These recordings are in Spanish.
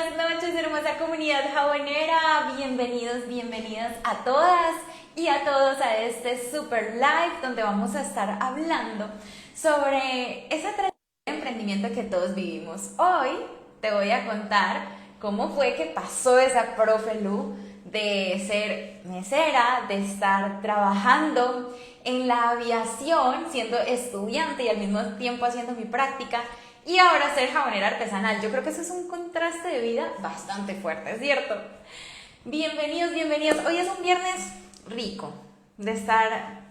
buenas noches, hermosa comunidad jabonera. Bienvenidos, bienvenidas a todas y a todos a este super live donde vamos a estar hablando sobre esa tradición de emprendimiento que todos vivimos. Hoy te voy a contar cómo fue que pasó esa profe Lu de ser mesera, de estar trabajando en la aviación, siendo estudiante y al mismo tiempo haciendo mi práctica, y ahora ser jabonera artesanal. Yo creo que eso es un contraste de vida bastante fuerte, ¿cierto? Bienvenidos, bienvenidos. Hoy es un viernes rico de estar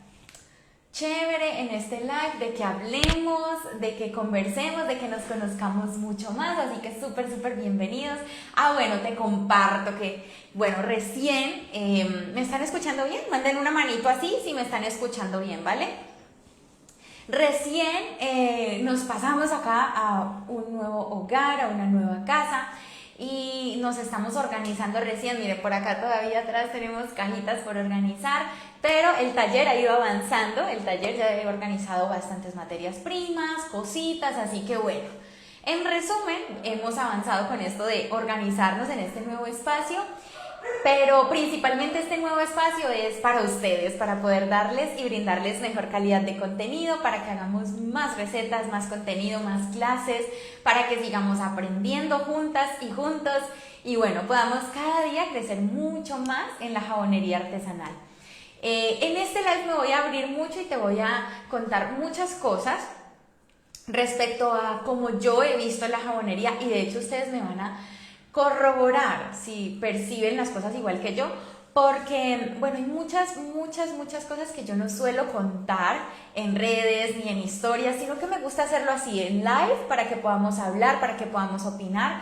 chévere en este live, de que hablemos, de que conversemos, de que nos conozcamos mucho más, así que súper bienvenidos. Bueno, te comparto que, recién ¿me están escuchando bien? Manden una manito así si me están escuchando bien, ¿vale? Recién nos pasamos acá a un nuevo hogar, a una nueva casa, y nos estamos organizando recién. Mire, por acá todavía atrás tenemos cajitas por organizar, pero el taller ha ido avanzando. El taller ya ha organizado bastantes materias primas, cositas, así que bueno, en resumen, hemos avanzado con esto de organizarnos en este nuevo espacio. Pero principalmente este nuevo espacio es para ustedes, para poder darles y brindarles mejor calidad de contenido, para que hagamos más recetas, más contenido, más clases, para que sigamos aprendiendo juntas y juntos y podamos cada día crecer mucho más en la jabonería artesanal. En este live me voy a abrir mucho y te voy a contar muchas cosas respecto a cómo yo he visto la jabonería, y de hecho ustedes me van a corroborar si perciben las cosas igual que yo, porque hay muchas cosas que yo no suelo contar en redes ni en historias, sino que me gusta hacerlo así en live para que podamos hablar, para que podamos opinar,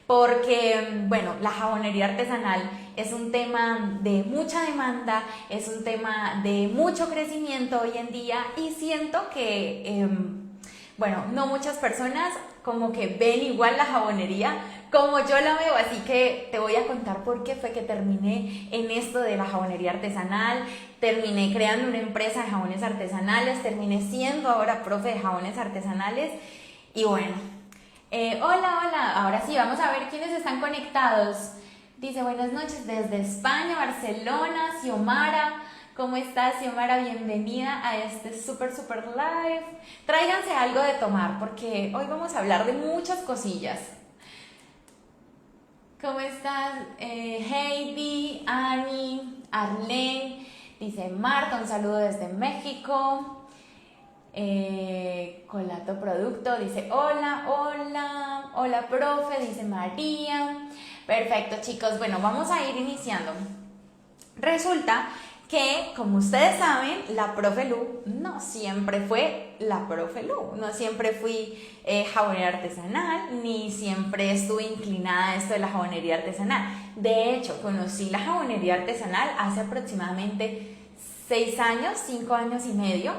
porque la jabonería artesanal es un tema de mucha demanda, es un tema de mucho crecimiento hoy en día, y siento que no muchas personas como que ven igual la jabonería como yo la veo, así que te voy a contar por qué fue que terminé en esto de la jabonería artesanal, terminé creando una empresa de jabones artesanales, terminé siendo ahora profe de jabones artesanales, y hola, ahora sí, vamos a ver quiénes están conectados. Dice, buenas noches desde España, Barcelona, Xiomara. ¿Cómo estás, Xiomara? Bienvenida a este super live. Tráiganse algo de tomar porque hoy vamos a hablar de muchas cosillas. ¿Cómo estás? Heidi, Annie, Arlene, dice Marta, un saludo desde México. Colato Producto dice hola, profe, dice María. Perfecto, chicos, vamos a ir iniciando. Resulta que, como ustedes saben, la profe Lu no siempre fue la profe Lu, no siempre fui jabonera artesanal, ni siempre estuve inclinada a esto de la jabonería artesanal. De hecho, conocí la jabonería artesanal hace aproximadamente 6 años, 5 años y medio.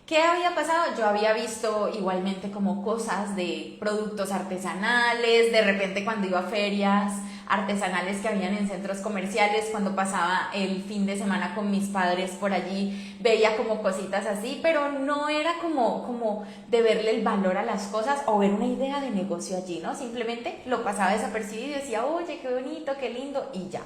¿Qué había pasado? Yo había visto igualmente como cosas de productos artesanales, de repente cuando iba a ferias artesanales que habían en centros comerciales, cuando pasaba el fin de semana con mis padres por allí, veía como cositas así, pero no era como de verle el valor a las cosas o ver una idea de negocio allí, ¿no? Simplemente lo pasaba desapercibido y decía, oye, qué bonito, qué lindo, y ya.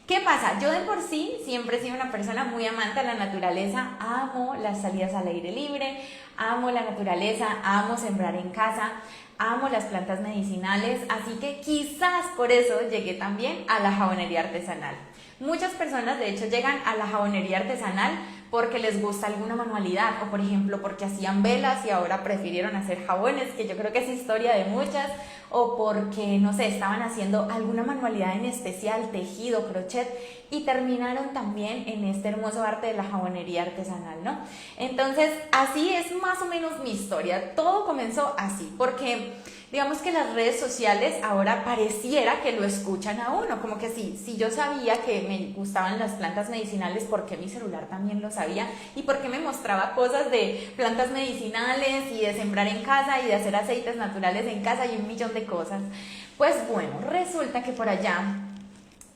¿Qué pasa? Yo de por sí siempre he sido una persona muy amante a la naturaleza, amo las salidas al aire libre, amo la naturaleza, amo sembrar en casa, amo las plantas medicinales, así que quizás por eso llegué también a la jabonería artesanal. Muchas personas de hecho llegan a la jabonería artesanal porque les gusta alguna manualidad, o por ejemplo porque hacían velas y ahora prefirieron hacer jabones, que yo creo que es historia de muchas, o porque, no sé, estaban haciendo alguna manualidad en especial, tejido, crochet, y terminaron también en este hermoso arte de la jabonería artesanal, ¿no? Entonces, así es más o menos mi historia. Todo comenzó así, porque digamos que las redes sociales ahora pareciera que lo escuchan a uno, como que si yo sabía que me gustaban las plantas medicinales, ¿por qué mi celular también lo sabía? ¿Y por qué me mostraba cosas de plantas medicinales y de sembrar en casa y de hacer aceites naturales en casa y un millón de cosas? Pues resulta que por allá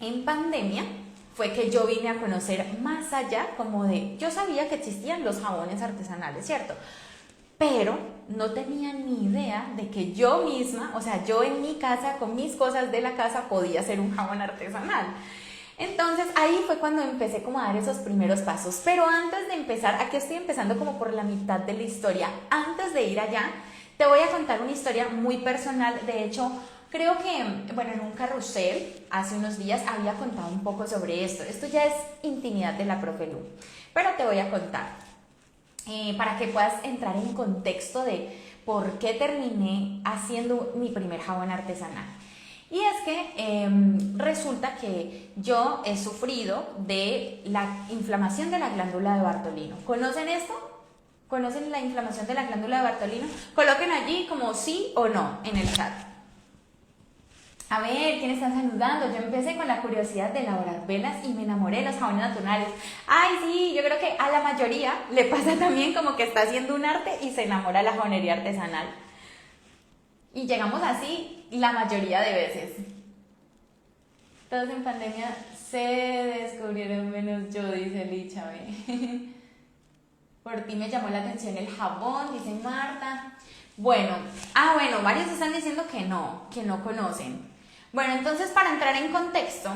en pandemia fue que yo vine a conocer más allá como de, yo sabía que existían los jabones artesanales, ¿cierto? pero no tenía ni idea de que yo misma, o sea, yo en mi casa, con mis cosas de la casa, podía hacer un jabón artesanal. Entonces ahí fue cuando empecé como a dar esos primeros pasos. Pero antes de empezar, aquí estoy empezando como por la mitad de la historia. Antes de ir allá, te voy a contar una historia muy personal. De hecho, creo que, bueno, en un carrusel hace unos días había contado un poco sobre esto. Esto ya es intimidad de la profe Lu, pero te voy a contar para que puedas entrar en contexto de por qué terminé haciendo mi primer jabón artesanal. Y es que resulta que yo he sufrido de la inflamación de la glándula de Bartolino. ¿Conocen esto? ¿Conocen la inflamación de la glándula de Bartolino? Coloquen allí como sí o no en el chat. A ver, ¿quién está saludando? Yo empecé con la curiosidad de elaborar velas y me enamoré de los jabones naturales. Ay, sí, yo creo que a la mayoría le pasa también como que está haciendo un arte y se enamora de la jabonería artesanal. Y llegamos así la mayoría de veces. Todos en pandemia se descubrieron menos yo, dice Licha. Por ti me llamó la atención el jabón, dice Marta. Bueno, varios están diciendo que no conocen. Bueno, entonces para entrar en contexto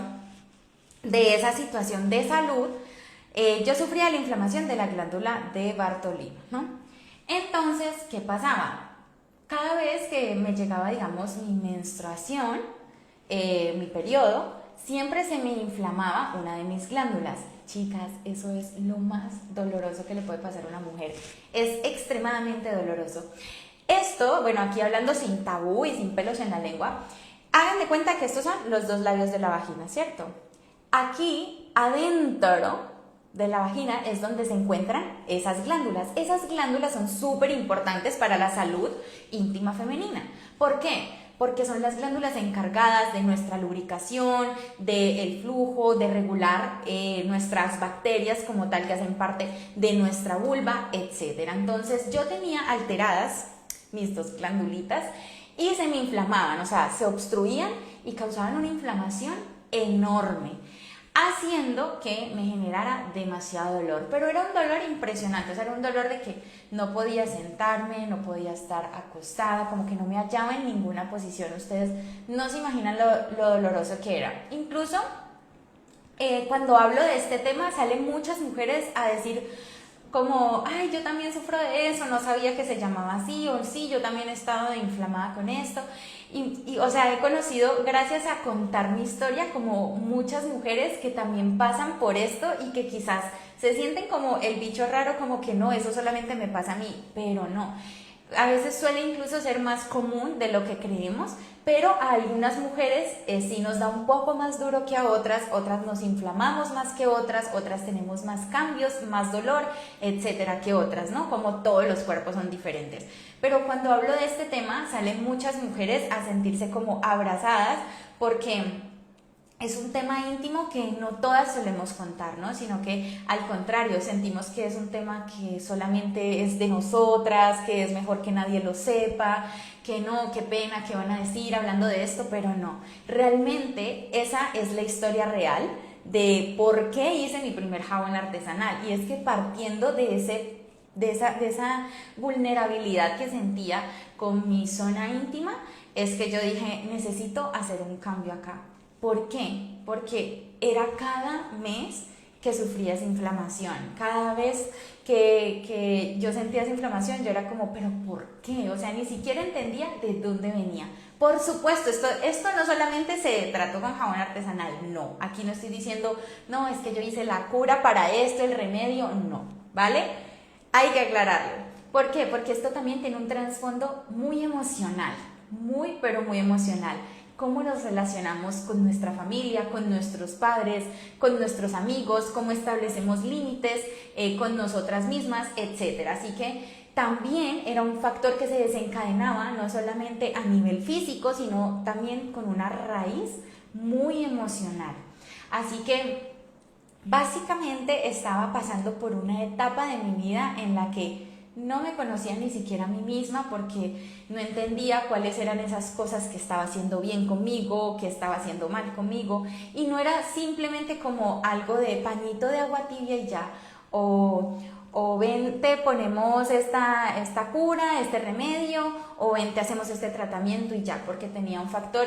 de esa situación de salud, yo sufría de la inflamación de la glándula de Bartolino, ¿no? Entonces, ¿qué pasaba? Cada vez que me llegaba, digamos, mi menstruación, mi periodo, siempre se me inflamaba una de mis glándulas. Chicas, eso es lo más doloroso que le puede pasar a una mujer. Es extremadamente doloroso. Esto, bueno, aquí hablando sin tabú y sin pelos en la lengua, hagan de cuenta que estos son los dos labios de la vagina, ¿cierto? Aquí, adentro de la vagina es donde se encuentran esas glándulas. Esas glándulas son súper importantes para la salud íntima femenina. ¿Por qué? Porque son las glándulas encargadas de nuestra lubricación, del flujo, de regular nuestras bacterias como tal que hacen parte de nuestra vulva, etc. Entonces yo tenía alteradas mis dos glandulitas y se me inflamaban, o sea, se obstruían y causaban una inflamación enorme, haciendo que me generara demasiado dolor, pero era un dolor impresionante, o sea, era un dolor de que no podía sentarme, no podía estar acostada, como que no me hallaba en ninguna posición. Ustedes no se imaginan lo doloroso que era. Incluso cuando hablo de este tema salen muchas mujeres a decir como, ay, yo también sufro de eso, no sabía que se llamaba así, o sí, yo también he estado inflamada con esto. O sea, he conocido, gracias a contar mi historia, como muchas mujeres que también pasan por esto y que quizás se sienten como el bicho raro, como que no, eso solamente me pasa a mí, pero no. A veces suele incluso ser más común de lo que creemos, pero a algunas mujeres sí nos da un poco más duro que a otras nos inflamamos más que otras tenemos más cambios, más dolor, etcétera, que otras, ¿no? Como todos los cuerpos son diferentes. Pero cuando hablo de este tema, salen muchas mujeres a sentirse como abrazadas porque es un tema íntimo que no todas solemos contar, ¿no? Sino que al contrario, sentimos que es un tema que solamente es de nosotras, que es mejor que nadie lo sepa, que no, qué pena, qué van a decir hablando de esto, pero no. Realmente esa es la historia real de por qué hice mi primer jabón artesanal. Y es que partiendo de esa vulnerabilidad que sentía con mi zona íntima, es que yo dije, necesito hacer un cambio acá. ¿Por qué? Porque era cada mes que sufría esa inflamación. Cada vez que yo sentía esa inflamación, yo era como, ¿pero por qué? O sea, ni siquiera entendía de dónde venía. Por supuesto, esto no solamente se trató con jabón artesanal, no. Aquí no estoy diciendo, no, es que yo hice la cura para esto, el remedio, no, ¿vale? Hay que aclararlo. ¿Por qué? Porque esto también tiene un trasfondo muy emocional, muy, pero muy emocional. Cómo nos relacionamos con nuestra familia, con nuestros padres, con nuestros amigos, cómo establecemos límites con nosotras mismas, etc. Así que también era un factor que se desencadenaba no solamente a nivel físico, sino también con una raíz muy emocional. Así que básicamente estaba pasando por una etapa de mi vida en la que no me conocía ni siquiera a mí misma porque no entendía cuáles eran esas cosas que estaba haciendo bien conmigo, que estaba haciendo mal conmigo, y no era simplemente como algo de pañito de agua tibia y ya, o o ven, te ponemos esta cura, este remedio, o ven, te hacemos este tratamiento y ya, porque tenía un factor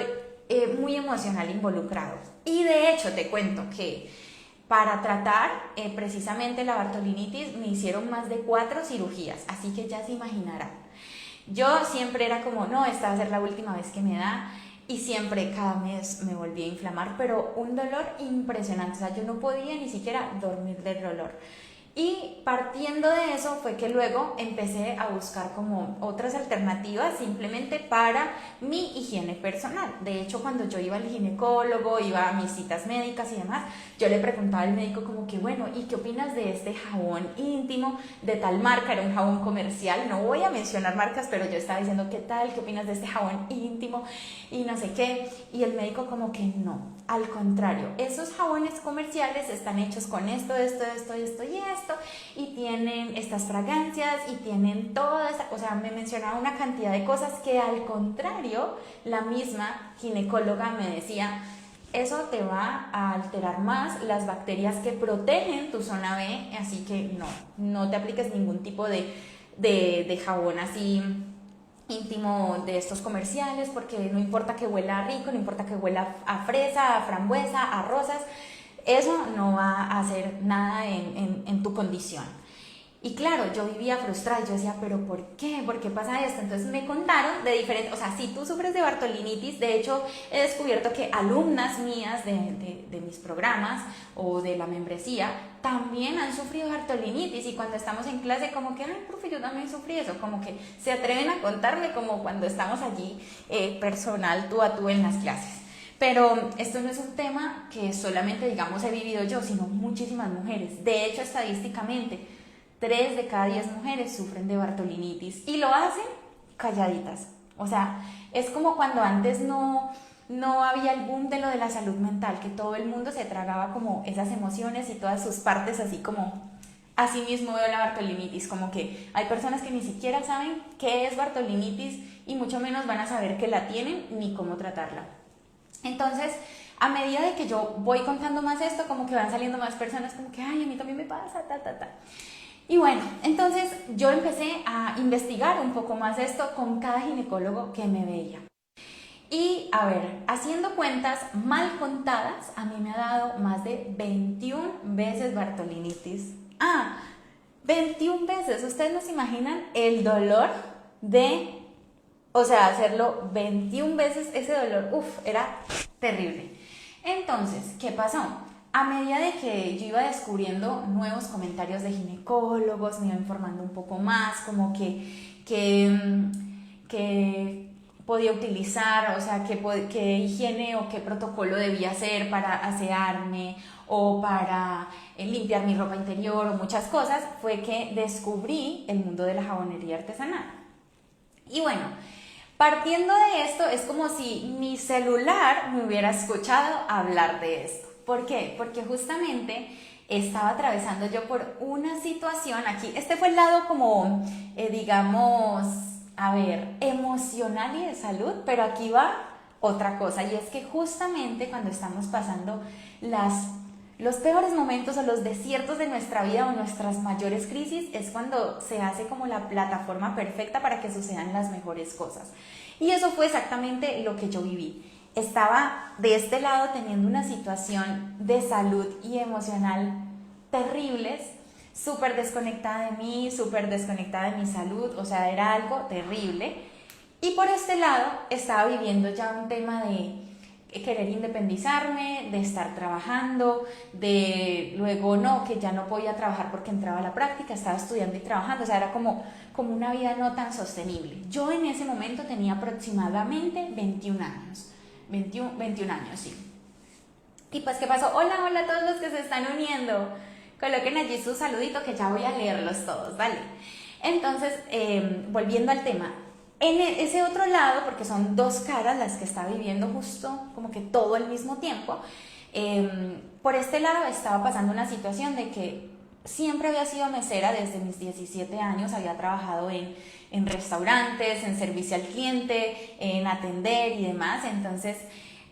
muy emocional involucrado. Y de hecho te cuento que para tratar precisamente la bartolinitis me hicieron más de 4 cirugías, así que ya se imaginarán. Yo siempre era como, no, esta va a ser la última vez que me da, y siempre cada mes me volvía a inflamar, pero un dolor impresionante, o sea, yo no podía ni siquiera dormir del dolor. Y partiendo de eso fue que luego empecé a buscar como otras alternativas simplemente para mi higiene personal. De hecho, cuando yo iba al ginecólogo, iba a mis citas médicas y demás, yo le preguntaba al médico como que, bueno, ¿y qué opinas de este jabón íntimo de tal marca? Era un jabón comercial, no voy a mencionar marcas, pero yo estaba diciendo, ¿qué tal? ¿Qué opinas de este jabón íntimo? Y no sé qué. Y el médico como que no, al contrario, esos jabones comerciales están hechos con esto y esto, y tienen estas fragancias y tienen toda esta, o sea, me mencionaba una cantidad de cosas que al contrario, la misma ginecóloga me decía, eso te va a alterar más las bacterias que protegen tu zona B, así que no te apliques ningún tipo de jabón así íntimo de estos comerciales, porque no importa que huela rico, no importa que huela a fresa, a frambuesa, a rosas, eso no va a hacer nada en tu condición. Y claro, yo vivía frustrada, yo decía, ¿pero por qué? ¿Por qué pasa esto? Entonces me contaron de diferentes, o sea, si tú sufres de bartolinitis, de hecho he descubierto que alumnas mías de mis programas o de la membresía también han sufrido bartolinitis, y cuando estamos en clase como que, ay, profe, yo también sufrí eso, como que se atreven a contarme como cuando estamos allí personal, tú a tú en las clases. Pero esto no es un tema que solamente, digamos, he vivido yo, sino muchísimas mujeres. De hecho, estadísticamente, 3 de cada 10 mujeres sufren de bartolinitis y lo hacen calladitas. O sea, es como cuando antes no había el boom de lo de la salud mental, que todo el mundo se tragaba como esas emociones y todas sus partes así como... Así mismo veo la bartolinitis, como que hay personas que ni siquiera saben qué es bartolinitis y mucho menos van a saber que la tienen ni cómo tratarla. Entonces, a medida de que yo voy contando más esto, como que van saliendo más personas como que, ay, a mí también me pasa, Y bueno, entonces yo empecé a investigar un poco más esto con cada ginecólogo que me veía. Y a ver, haciendo cuentas mal contadas, a mí me ha dado más de 21 veces bartolinitis. 21 veces. ¿Ustedes no se imaginan el dolor de, o sea, hacerlo 21 veces? Ese dolor, era terrible. Entonces, ¿qué pasó? A medida de que yo iba descubriendo nuevos comentarios de ginecólogos, me iba informando un poco más, como que podía utilizar, o sea, qué higiene o qué protocolo debía hacer para asearme o para limpiar mi ropa interior o muchas cosas, fue que descubrí el mundo de la jabonería artesanal. Y bueno, partiendo de esto, es como si mi celular me hubiera escuchado hablar de esto. ¿Por qué? Porque justamente estaba atravesando yo por una situación aquí. Este fue el lado como, digamos, emocional y de salud, pero aquí va otra cosa, y es que justamente cuando estamos pasando los peores momentos o los desiertos de nuestra vida o nuestras mayores crisis, es cuando se hace como la plataforma perfecta para que sucedan las mejores cosas. Y eso fue exactamente lo que yo viví. Estaba de este lado teniendo una situación de salud y emocional terribles, súper desconectada de mí, súper desconectada de mi salud, o sea, era algo terrible. Y por este lado estaba viviendo ya un tema de querer independizarme, de estar trabajando, de luego que ya no podía trabajar porque entraba a la práctica, estaba estudiando y trabajando, o sea, era como una vida no tan sostenible. Yo en ese momento tenía aproximadamente 21 años. 21 años, sí. Y pues, ¿qué pasó? Hola a todos los que se están uniendo. Coloquen allí su saludito que ya voy a leerlos todos, ¿vale? Entonces, volviendo al tema, en ese otro lado, porque son 2 caras las que estaba viviendo justo como que todo al mismo tiempo, por este lado estaba pasando una situación de que siempre había sido mesera desde mis 17 años, había trabajado en restaurantes, en servicio al cliente, en atender y demás. Entonces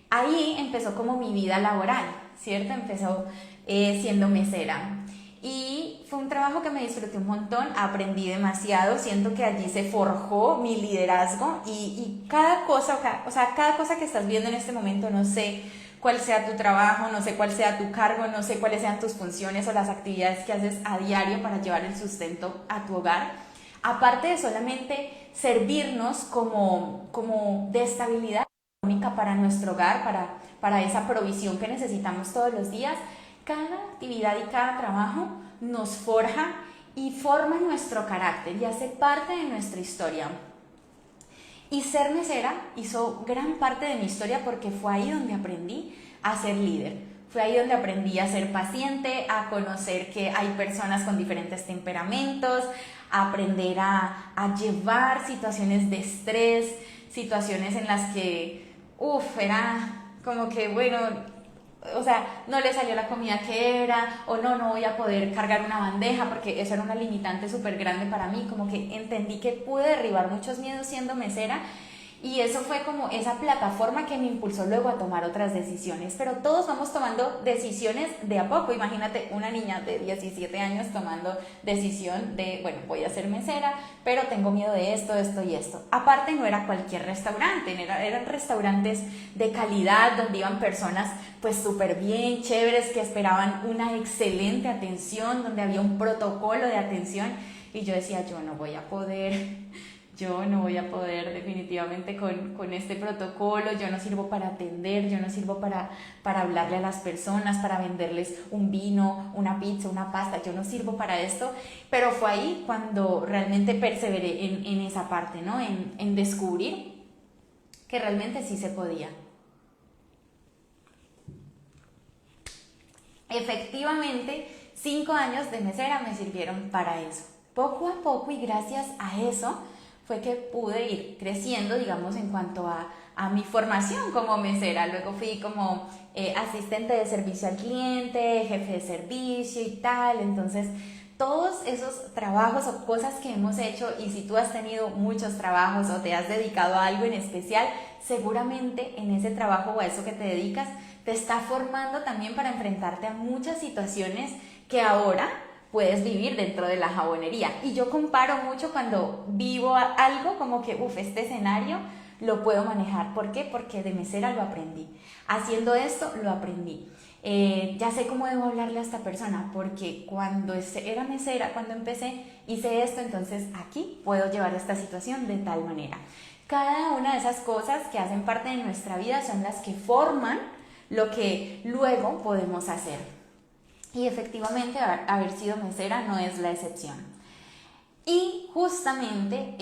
ahí empezó como mi vida laboral, ¿cierto? Empezó siendo mesera y fue un trabajo que me disfruté un montón, aprendí demasiado, siento que allí se forjó mi liderazgo y cada cosa, o sea, cada cosa que estás viendo en este momento, no sé cuál sea tu trabajo, no sé cuál sea tu cargo, no sé cuáles sean tus funciones o las actividades que haces a diario para llevar el sustento a tu hogar. Aparte de solamente servirnos como de estabilidad económica para nuestro hogar, para esa provisión que necesitamos todos los días, cada actividad y cada trabajo nos forja y forma nuestro carácter y hace parte de nuestra historia. Y ser mesera hizo gran parte de mi historia porque fue ahí donde aprendí a ser líder. Fue ahí donde aprendí a ser paciente, a conocer que hay personas con diferentes temperamentos, a aprender a llevar situaciones de estrés, situaciones en las que, era como que, bueno, o sea, no le salió la comida que era, o no voy a poder cargar una bandeja, porque eso era una limitante súper grande para mí, como que entendí que pude derribar muchos miedos siendo mesera, y eso fue como esa plataforma que me impulsó luego a tomar otras decisiones, pero todos vamos tomando decisiones de a poco. Imagínate una niña de 17 años tomando decisión de, bueno, voy a ser mesera, pero tengo miedo de esto y esto. Aparte no era cualquier restaurante, eran restaurantes de calidad donde iban personas pues súper bien, chéveres, que esperaban una excelente atención, donde había un protocolo de atención, y yo decía, yo no voy a poder definitivamente con este protocolo, yo no sirvo para atender, yo no sirvo para hablarle a las personas, para venderles un vino, una pizza, una pasta, yo no sirvo para esto, pero fue ahí cuando realmente perseveré en esa parte, ¿no? En descubrir que realmente sí se podía. Efectivamente, 5 años de mesera me sirvieron para eso. Poco a poco y gracias a eso fue que pude ir creciendo, digamos, en cuanto a mi formación como mesera. Luego fui como asistente de servicio al cliente, jefe de servicio y tal. Entonces, todos esos trabajos o cosas que hemos hecho, y si tú has tenido muchos trabajos o te has dedicado a algo en especial, seguramente en ese trabajo o a eso que te dedicas, te está formando también para enfrentarte a muchas situaciones que ahora puedes vivir dentro de la jabonería. Y yo comparo mucho cuando vivo algo como que, este escenario lo puedo manejar. ¿Por qué? Porque de mesera lo aprendí. Haciendo esto lo aprendí. Ya sé cómo debo hablarle a esta persona, porque cuando era mesera, cuando empecé, hice esto, entonces aquí puedo llevar esta situación de tal manera. Cada una de esas cosas que hacen parte de nuestra vida son las que forman lo que luego podemos hacer. Y efectivamente haber sido mesera no es la excepción. Y justamente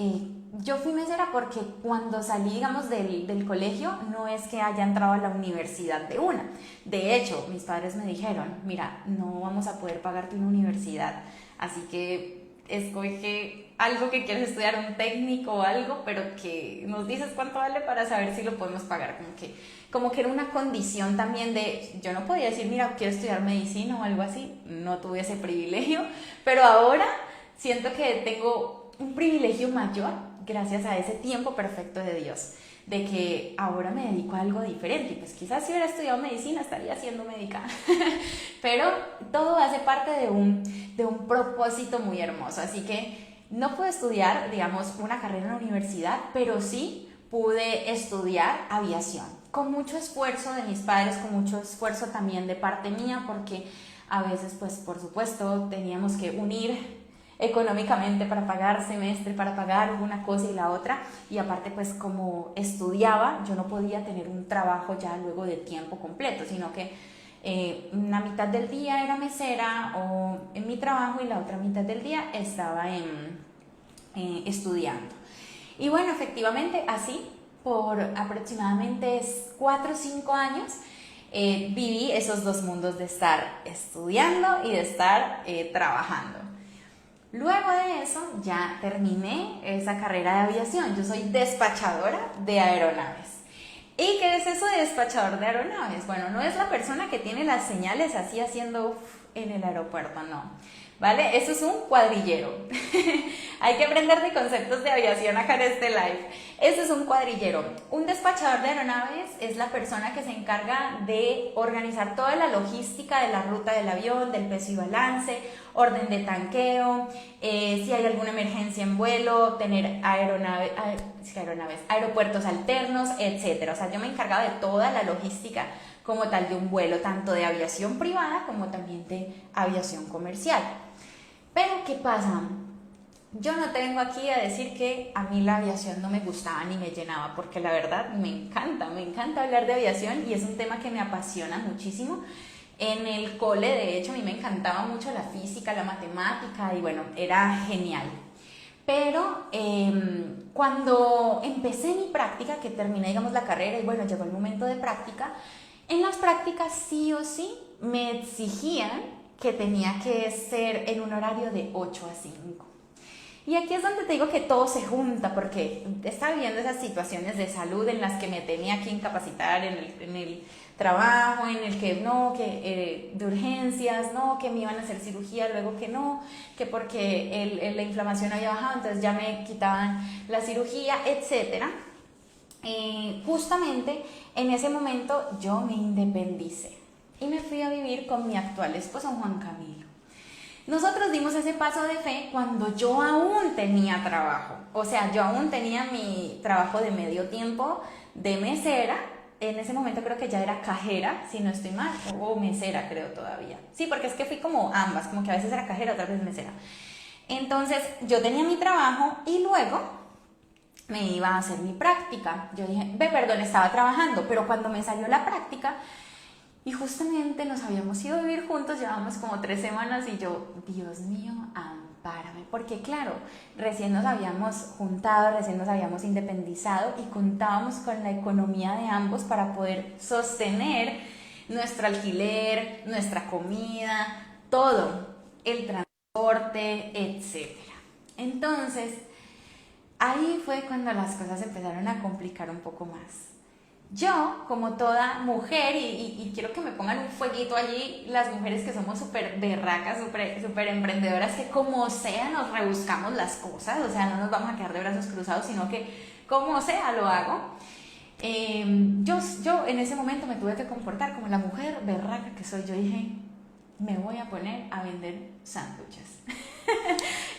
yo fui mesera porque cuando salí, digamos, del colegio, no es que haya entrado a la universidad de una. De hecho, mis padres me dijeron, mira, no vamos a poder pagarte una universidad, así que escoge algo que quieres estudiar, un técnico o algo, pero que nos dices cuánto vale para saber si lo podemos pagar. Como que era una condición también de, yo no podía decir, mira, quiero estudiar medicina o algo así, no tuve ese privilegio, pero ahora siento que tengo un privilegio mayor gracias a ese tiempo perfecto de Dios, de que ahora me dedico a algo diferente. Y pues quizás si hubiera estudiado medicina estaría siendo médica, pero todo hace parte de un propósito muy hermoso. Así que no pude estudiar, digamos, una carrera en la universidad, pero sí pude estudiar aviación, con mucho esfuerzo de mis padres, con mucho esfuerzo también de parte mía, porque a veces, pues por supuesto, teníamos que unir económicamente para pagar semestre, para pagar una cosa y la otra, y aparte pues como estudiaba, yo no podía tener un trabajo ya luego de tiempo completo, sino que una mitad del día era mesera o en mi trabajo y la otra mitad del día estaba estudiando. Y bueno, efectivamente así por aproximadamente 4 o 5 años viví esos dos mundos de estar estudiando y de estar trabajando. Luego de eso ya terminé esa carrera de aviación. Yo soy despachadora de aeronaves. ¿Y qué es eso de despachador de aeronaves? Bueno, no es la persona que tiene las señales así haciendo en el aeropuerto, no. ¿Vale? Eso es un cuadrillero. Hay que aprender de conceptos de aviación acá en este live. Este es un cuadrillero. Un despachador de aeronaves es la persona que se encarga de organizar toda la logística de la ruta del avión, del peso y balance, orden de tanqueo, si hay alguna emergencia en vuelo, tener aeropuertos alternos, etcétera. O sea, yo me encargaba de toda la logística como tal de un vuelo, tanto de aviación privada como también de aviación comercial. Pero, ¿qué pasa? Yo no te vengo aquí a decir que a mí la aviación no me gustaba ni me llenaba, porque la verdad me encanta hablar de aviación y es un tema que me apasiona muchísimo. En el cole, de hecho, a mí me encantaba mucho la física, la matemática y bueno, era genial. Pero cuando empecé mi práctica, que terminé, digamos, la carrera y bueno, llegó el momento de práctica, en las prácticas sí o sí me exigían que tenía que ser en un horario de 8 a 5. Y aquí es donde te digo que todo se junta, porque estaba viendo esas situaciones de salud en las que me tenía que incapacitar en el trabajo, en el que no, que de urgencias, no, que me iban a hacer cirugía, luego que no, que porque la inflamación había bajado, entonces ya me quitaban la cirugía, etc. Justamente en ese momento yo me independicé y me fui a vivir con mi actual esposo, Juan Camilo. Nosotros dimos ese paso de fe cuando yo aún tenía trabajo, o sea, yo aún tenía mi trabajo de medio tiempo de mesera. En ese momento creo que ya era cajera, si no estoy mal, o mesera creo todavía. Sí, porque es que fui como ambas, como que a veces era cajera, otras veces mesera. Entonces yo tenía mi trabajo y luego me iba a hacer mi práctica. Yo dije, estaba trabajando, pero cuando me salió la práctica, y justamente nos habíamos ido a vivir juntos, llevábamos como 3 semanas y yo, Dios mío, ampárame, porque claro, recién nos habíamos juntado, recién nos habíamos independizado y contábamos con la economía de ambos para poder sostener nuestro alquiler, nuestra comida, todo, el transporte, etc. Entonces, ahí fue cuando las cosas empezaron a complicar un poco más. Yo, como toda mujer, y quiero que me pongan un fueguito allí, las mujeres que somos súper berracas, súper emprendedoras, que como sea nos rebuscamos las cosas, o sea, no nos vamos a quedar de brazos cruzados, sino que como sea lo hago. Yo en ese momento me tuve que comportar como la mujer berraca que soy. Yo dije, me voy a poner a vender sándwiches.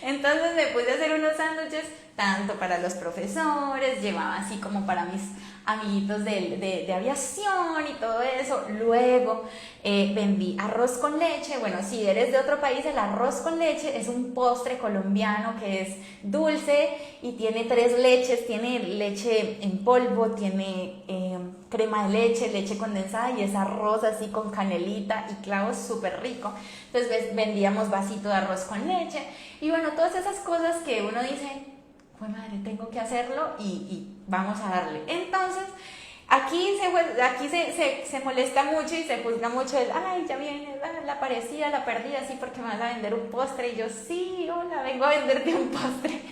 Entonces me puse a hacer unos sándwiches tanto para los profesores, llevaba así como para mis amiguitos de aviación y todo eso. Luego vendí arroz con leche. Bueno, si eres de otro país, el arroz con leche es un postre colombiano que es dulce y tiene 3 leches. Tiene leche en polvo, tiene crema de leche, leche condensada y es arroz así con canelita y clavos, súper rico. Entonces vendíamos vasito de arroz con leche y bueno, todas esas cosas que uno dice, pues madre, tengo que hacerlo y vamos a darle. Entonces, aquí se molesta mucho y se juzga mucho el, ay, ya viene la parecida, la perdida, sí, porque me vas a vender un postre. Y yo, sí, hola, vengo a venderte un postre.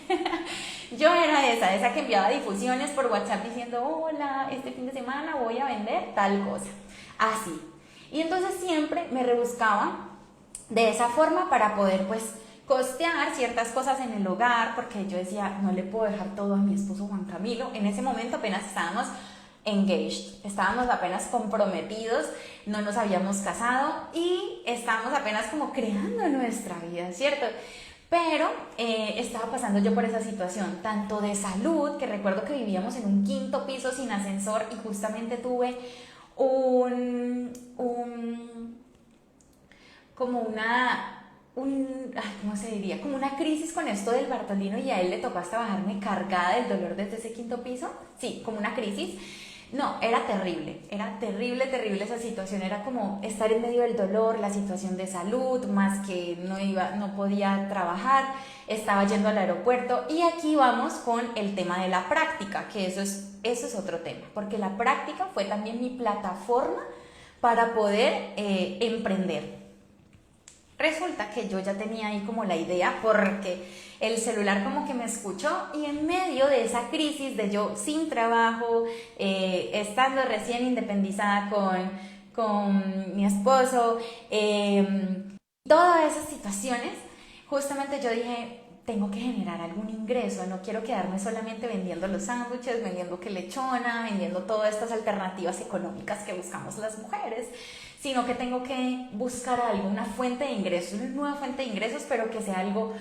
Yo era esa que enviaba difusiones por WhatsApp diciendo, hola, este fin de semana voy a vender tal cosa. Así. Y entonces siempre me rebuscaba de esa forma para poder, pues, costear ciertas cosas en el hogar, porque yo decía, no le puedo dejar todo a mi esposo Juan Camilo. En ese momento apenas estábamos engaged, estábamos apenas comprometidos, no nos habíamos casado y estábamos apenas como creando nuestra vida, ¿cierto? Pero estaba pasando yo por esa situación, tanto de salud, que recuerdo que vivíamos en un 5º piso sin ascensor y justamente tuve ¿cómo se diría? Como una crisis con esto del Bartolino y a él le tocó hasta bajarme cargada del dolor desde ese 5º piso. Sí, como una crisis. No, era terrible esa situación. Era como estar en medio del dolor, la situación de salud, más que no podía trabajar, estaba yendo al aeropuerto. Y aquí vamos con el tema de la práctica, que eso es otro tema, porque la práctica fue también mi plataforma para poder emprender. Resulta que yo ya tenía ahí como la idea porque el celular como que me escuchó y en medio de esa crisis de yo sin trabajo, estando recién independizada con mi esposo, todas esas situaciones, justamente yo dije, tengo que generar algún ingreso, no quiero quedarme solamente vendiendo los sándwiches, vendiendo que lechona, vendiendo todas estas alternativas económicas que buscamos las mujeres, sino que tengo que buscar algo, una fuente de ingresos, una nueva fuente de ingresos, pero que sea algo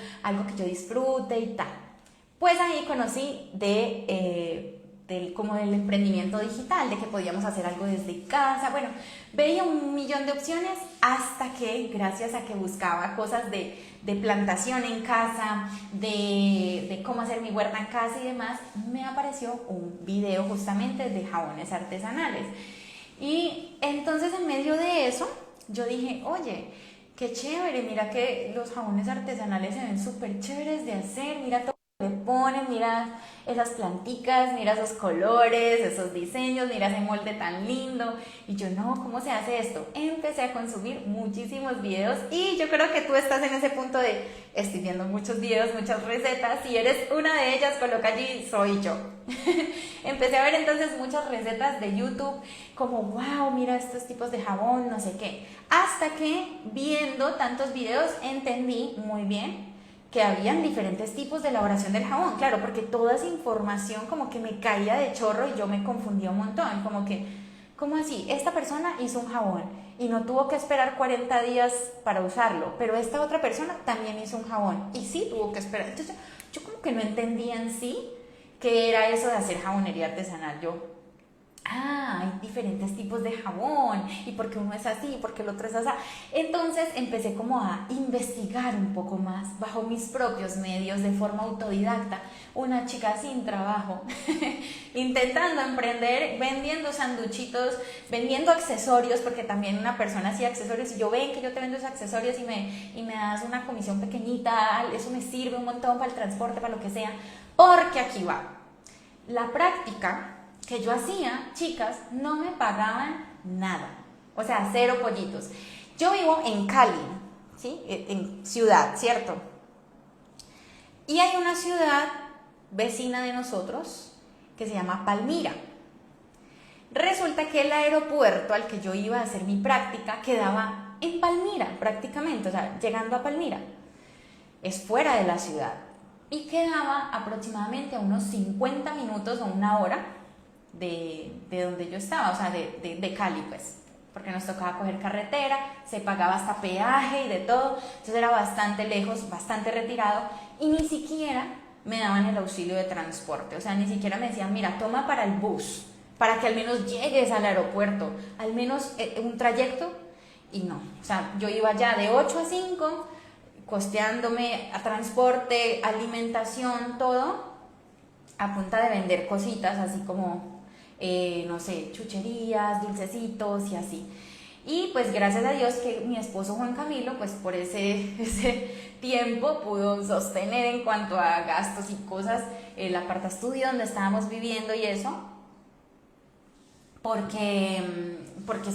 que yo disfrute y tal. Pues ahí conocí como del emprendimiento digital, de que podíamos hacer algo desde casa. Bueno, veía un millón de opciones hasta que, gracias a que buscaba cosas de plantación en casa, de cómo hacer mi huerta en casa y demás, me apareció un video justamente de jabones artesanales. Y entonces en medio de eso, yo dije, oye, qué chévere, mira que los jabones artesanales se ven súper chéveres de hacer, mira todo lo que le ponen, mira esas planticas, mira esos colores, esos diseños, mira ese molde tan lindo. Y yo, no, ¿cómo se hace esto? Empecé a consumir muchísimos videos y yo creo que tú estás en ese punto de, estoy viendo muchos videos, muchas recetas, si eres una de ellas, coloca allí, soy yo. Empecé a ver entonces muchas recetas de YouTube, como, wow, mira estos tipos de jabón, no sé qué. Hasta que viendo tantos videos entendí muy bien que habían diferentes tipos de elaboración del jabón, claro, porque toda esa información como que me caía de chorro y yo me confundía un montón, como que, ¿cómo así? Esta persona hizo un jabón y no tuvo que esperar 40 días para usarlo, pero esta otra persona también hizo un jabón y sí tuvo que esperar. Entonces yo como que no entendía en sí qué era eso de hacer jabonería artesanal. Yo, hay diferentes tipos de jabón, y porque uno es así, y porque el otro es así. Entonces empecé como a investigar un poco más, bajo mis propios medios, de forma autodidacta, una chica sin trabajo, intentando emprender, vendiendo sanduchitos, vendiendo accesorios, porque también una persona hacía accesorios, y yo, ven que yo te vendo esos accesorios y me das una comisión pequeñita, eso me sirve un montón para el transporte, para lo que sea, porque aquí va, la práctica que yo hacía, chicas, no me pagaban nada, o sea, cero pollitos. Yo vivo en Cali, ¿sí? En ciudad, ¿cierto? Y hay una ciudad vecina de nosotros que se llama Palmira. Resulta que el aeropuerto al que yo iba a hacer mi práctica quedaba en Palmira, prácticamente, o sea, llegando a Palmira. Es fuera de la ciudad y quedaba aproximadamente a unos 50 minutos o una hora de donde yo estaba, o sea, de Cali, pues, porque nos tocaba coger carretera, se pagaba hasta peaje y de todo, entonces era bastante lejos, bastante retirado, y ni siquiera me daban el auxilio de transporte, o sea, ni siquiera me decían, mira, toma para el bus, para que al menos llegues al aeropuerto, al menos un trayecto, y no, o sea, yo iba ya de 8 a 5, costeándome a transporte, alimentación, todo, a punta de vender cositas, así como no sé, chucherías, dulcecitos y así. Y pues gracias a Dios que mi esposo Juan Camilo, pues por ese tiempo pudo sostener en cuanto a gastos y cosas el apartaestudio donde estábamos viviendo y eso, porque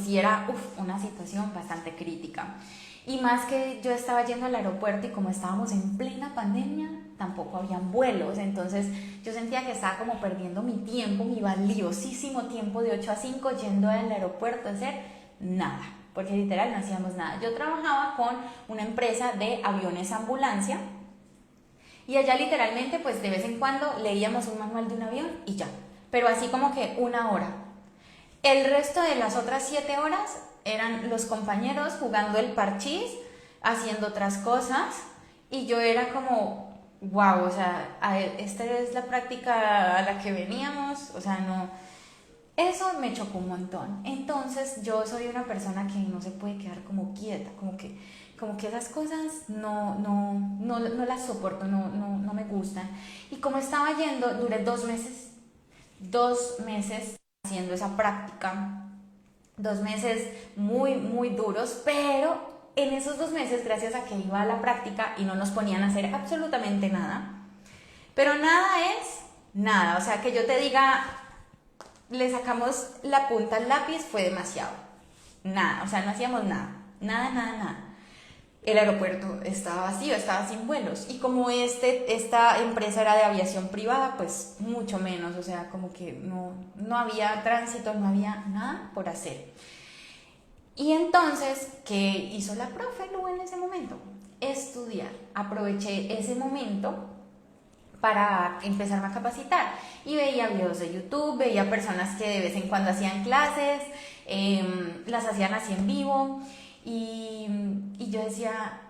sí era una situación bastante crítica. Y más que yo estaba yendo al aeropuerto y como estábamos en plena pandemia, tampoco habían vuelos, entonces yo sentía que estaba como perdiendo mi tiempo, mi valiosísimo tiempo de 8 a 5 yendo al aeropuerto a hacer nada, porque literal no hacíamos nada. Yo trabajaba con una empresa de aviones ambulancia y allá literalmente pues de vez en cuando leíamos un manual de un avión y ya, pero así como que una hora. El resto de las otras 7 horas eran los compañeros jugando el parchís, haciendo otras cosas, y yo era como, wow, o sea, esta es la práctica a la que veníamos, o sea, no, eso me chocó un montón. Entonces yo soy una persona que no se puede quedar como quieta, como que esas cosas no las soporto, no me gustan. Y como estaba yendo, duré 2 meses haciendo esa práctica, 2 meses muy, muy duros, pero en esos 2 meses, gracias a que iba a la práctica y no nos ponían a hacer absolutamente nada, pero nada es nada, o sea, que yo te diga, le sacamos la punta al lápiz fue demasiado, nada, o sea, no hacíamos nada. El aeropuerto estaba vacío, estaba sin vuelos, y como esta empresa era de aviación privada, pues mucho menos, o sea, como que no había tránsito, no había nada por hacer. Y entonces, ¿qué hizo la profe Lu en ese momento? estudiar. Aproveché ese momento para empezarme a capacitar y veía videos de YouTube, veía personas que de vez en cuando hacían clases, las hacían así en vivo y yo decía,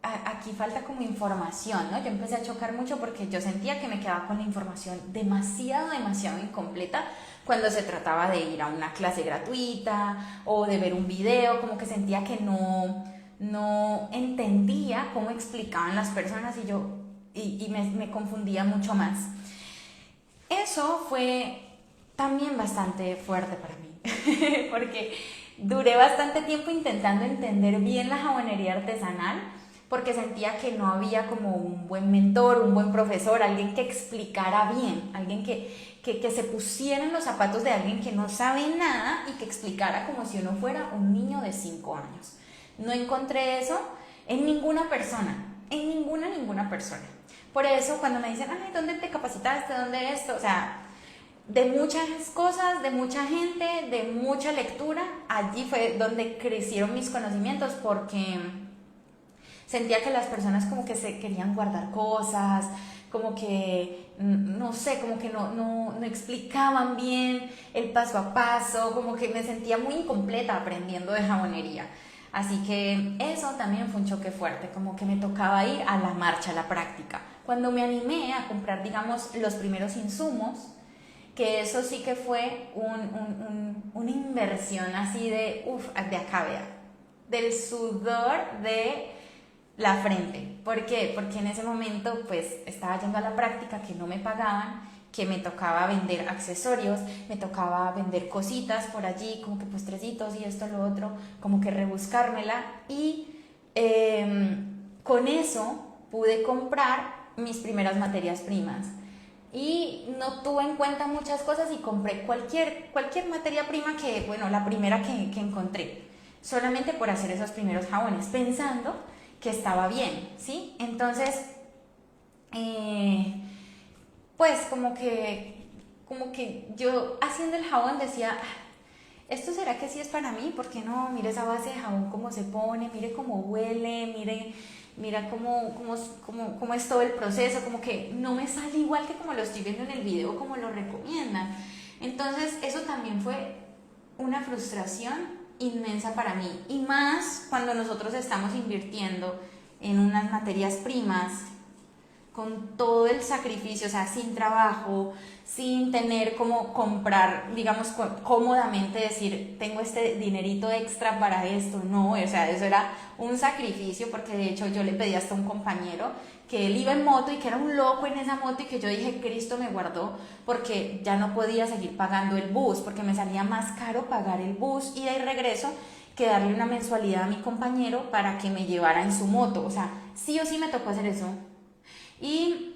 aquí falta como información, ¿no? Yo empecé a chocar mucho porque yo sentía que me quedaba con la información demasiado incompleta cuando se trataba de ir a una clase gratuita o de ver un video, como que sentía que no entendía cómo explicaban las personas y me confundía mucho más. Eso fue también bastante fuerte para mí, porque duré bastante tiempo intentando entender bien la jabonería artesanal, porque sentía que no había como un buen mentor, un buen profesor, alguien que explicara bien, alguien que se pusiera en los zapatos de alguien que no sabe nada y que explicara como si uno fuera un niño de 5 años. No encontré eso en ninguna persona, en ninguna persona. Por eso cuando me dicen, ay, ¿dónde te capacitaste? ¿Dónde esto? O sea, de muchas cosas, de mucha gente, de mucha lectura, allí fue donde crecieron mis conocimientos, porque sentía que las personas como que se querían guardar cosas, como que, no sé, como que no explicaban bien el paso a paso, como que me sentía muy incompleta aprendiendo de jabonería. Así que eso también fue un choque fuerte, como que me tocaba ir a la marcha, a la práctica. Cuando me animé a comprar, digamos, los primeros insumos, que eso sí que fue una inversión así de acá, vea, del sudor de la frente. ¿Por qué? Porque en ese momento pues estaba yendo a la práctica, que no me pagaban, que me tocaba vender accesorios, me tocaba vender cositas por allí, como que postrecitos y esto, lo otro, como que rebuscármela, y con eso pude comprar mis primeras materias primas. Y no tuve en cuenta muchas cosas y compré cualquier materia prima que, bueno, la primera que encontré, solamente por hacer esos primeros jabones, pensando que estaba bien, ¿sí? Entonces, pues como que yo haciendo el jabón decía, ¿esto será que sí es para mí? Porque no, mire esa base de jabón cómo se pone, mire cómo huele, mira cómo es todo el proceso, como que no me sale igual que como lo estoy viendo en el video, como lo recomiendan. Entonces eso también fue una frustración inmensa para mí, y más cuando nosotros estamos invirtiendo en unas materias primas con todo el sacrificio, o sea, sin trabajo, sin tener como comprar, digamos, cómodamente decir, tengo este dinerito extra para esto. No, o sea, eso era un sacrificio, porque de hecho yo le pedí hasta a un compañero que él iba en moto y que era un loco en esa moto, y que yo dije, Cristo me guardó, porque ya no podía seguir pagando el bus, porque me salía más caro pagar el bus ida y regreso que darle una mensualidad a mi compañero para que me llevara en su moto. O sea, sí o sí me tocó hacer eso. Y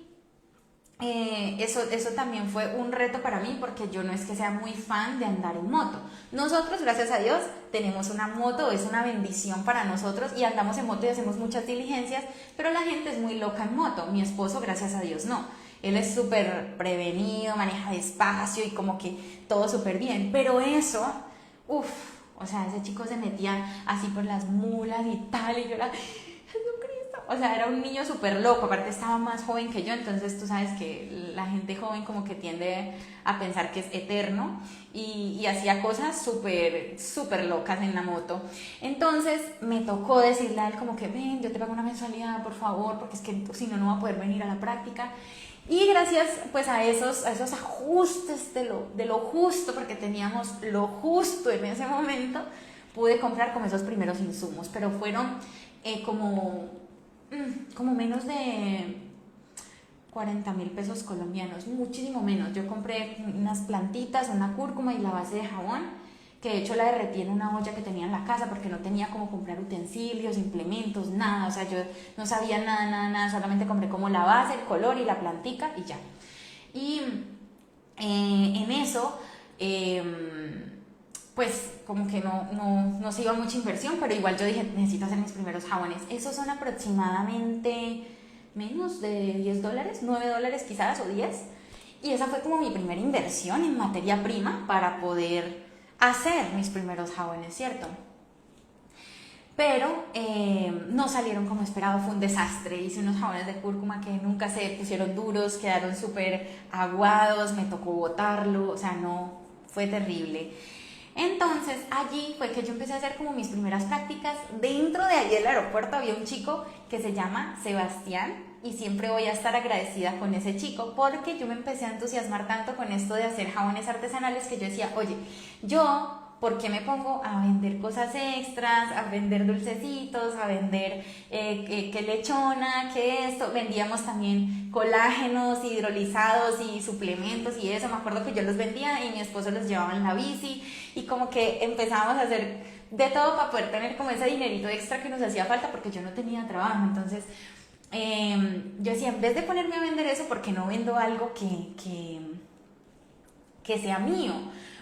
eso también fue un reto para mí, porque yo no es que sea muy fan de andar en moto. Nosotros, gracias a Dios, tenemos una moto, es una bendición para nosotros, y andamos en moto y hacemos muchas diligencias, pero la gente es muy loca en moto. Mi esposo, gracias a Dios, no. Él es súper prevenido, maneja despacio y como que todo súper bien. Pero eso, o sea, ese chico se metía así por las mulas y tal, y yo era... O sea, era un niño súper loco, aparte estaba más joven que yo, entonces tú sabes que la gente joven como que tiende a pensar que es eterno, y hacía cosas súper locas en la moto. Entonces me tocó decirle a él como que, ven, yo te pago una mensualidad, por favor, porque es que si no, no va a poder venir a la práctica. Y gracias pues a esos ajustes de lo justo, porque teníamos lo justo en ese momento, pude comprar como esos primeros insumos, pero fueron como menos de 40,000 pesos colombianos, muchísimo menos. Yo compré unas plantitas, una cúrcuma y la base de jabón, que de hecho la derretí en una olla que tenía en la casa, porque no tenía como comprar utensilios, implementos, nada. O sea, yo no sabía nada, solamente compré como la base, el color y la plantica y ya. Y en eso... pues como que no se iba mucha inversión, pero igual yo dije, necesito hacer mis primeros jabones. Esos son aproximadamente menos de $10, $9 quizás, o 10. Y esa fue como mi primera inversión en materia prima para poder hacer mis primeros jabones, ¿cierto? pero no salieron como esperaba, fue un desastre. Hice unos jabones de cúrcuma que nunca se pusieron duros, quedaron súper aguados, me tocó botarlo, o sea, no, fue terrible. Entonces allí fue que yo empecé a hacer como mis primeras prácticas. Dentro de allí del aeropuerto había un chico que se llama Sebastián y siempre voy a estar agradecida con ese chico porque yo me empecé a entusiasmar tanto con esto de hacer jabones artesanales que yo decía, oye, yo ¿por qué me pongo a vender cosas extras, a vender dulcecitos, a vender que lechona, que esto? Vendíamos también colágenos hidrolizados y suplementos y eso. Me acuerdo que yo los vendía y mi esposo los llevaba en la bici y como que empezábamos a hacer de todo para poder tener como ese dinerito extra que nos hacía falta porque yo no tenía trabajo. Entonces yo decía, en vez de ponerme a vender eso, ¿por qué no vendo algo que sea mío?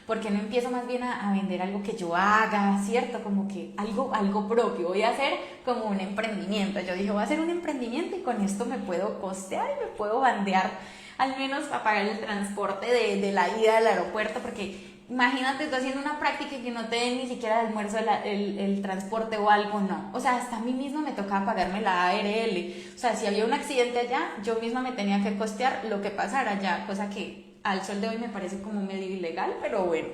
Porque no empiezo más bien a vender algo que yo haga, ¿cierto? Como que algo propio, voy a hacer como un emprendimiento. Yo dije, voy a hacer un emprendimiento y con esto me puedo costear y me puedo bandear, al menos para pagar el transporte de la ida al aeropuerto, porque imagínate tú haciendo una práctica y que no te den ni siquiera el almuerzo, el transporte o algo, no. O sea, hasta a mí misma me tocaba pagarme la ARL. O sea, si había un accidente allá, yo misma me tenía que costear lo que pasara allá, cosa que al sol de hoy me parece como medio ilegal, pero bueno.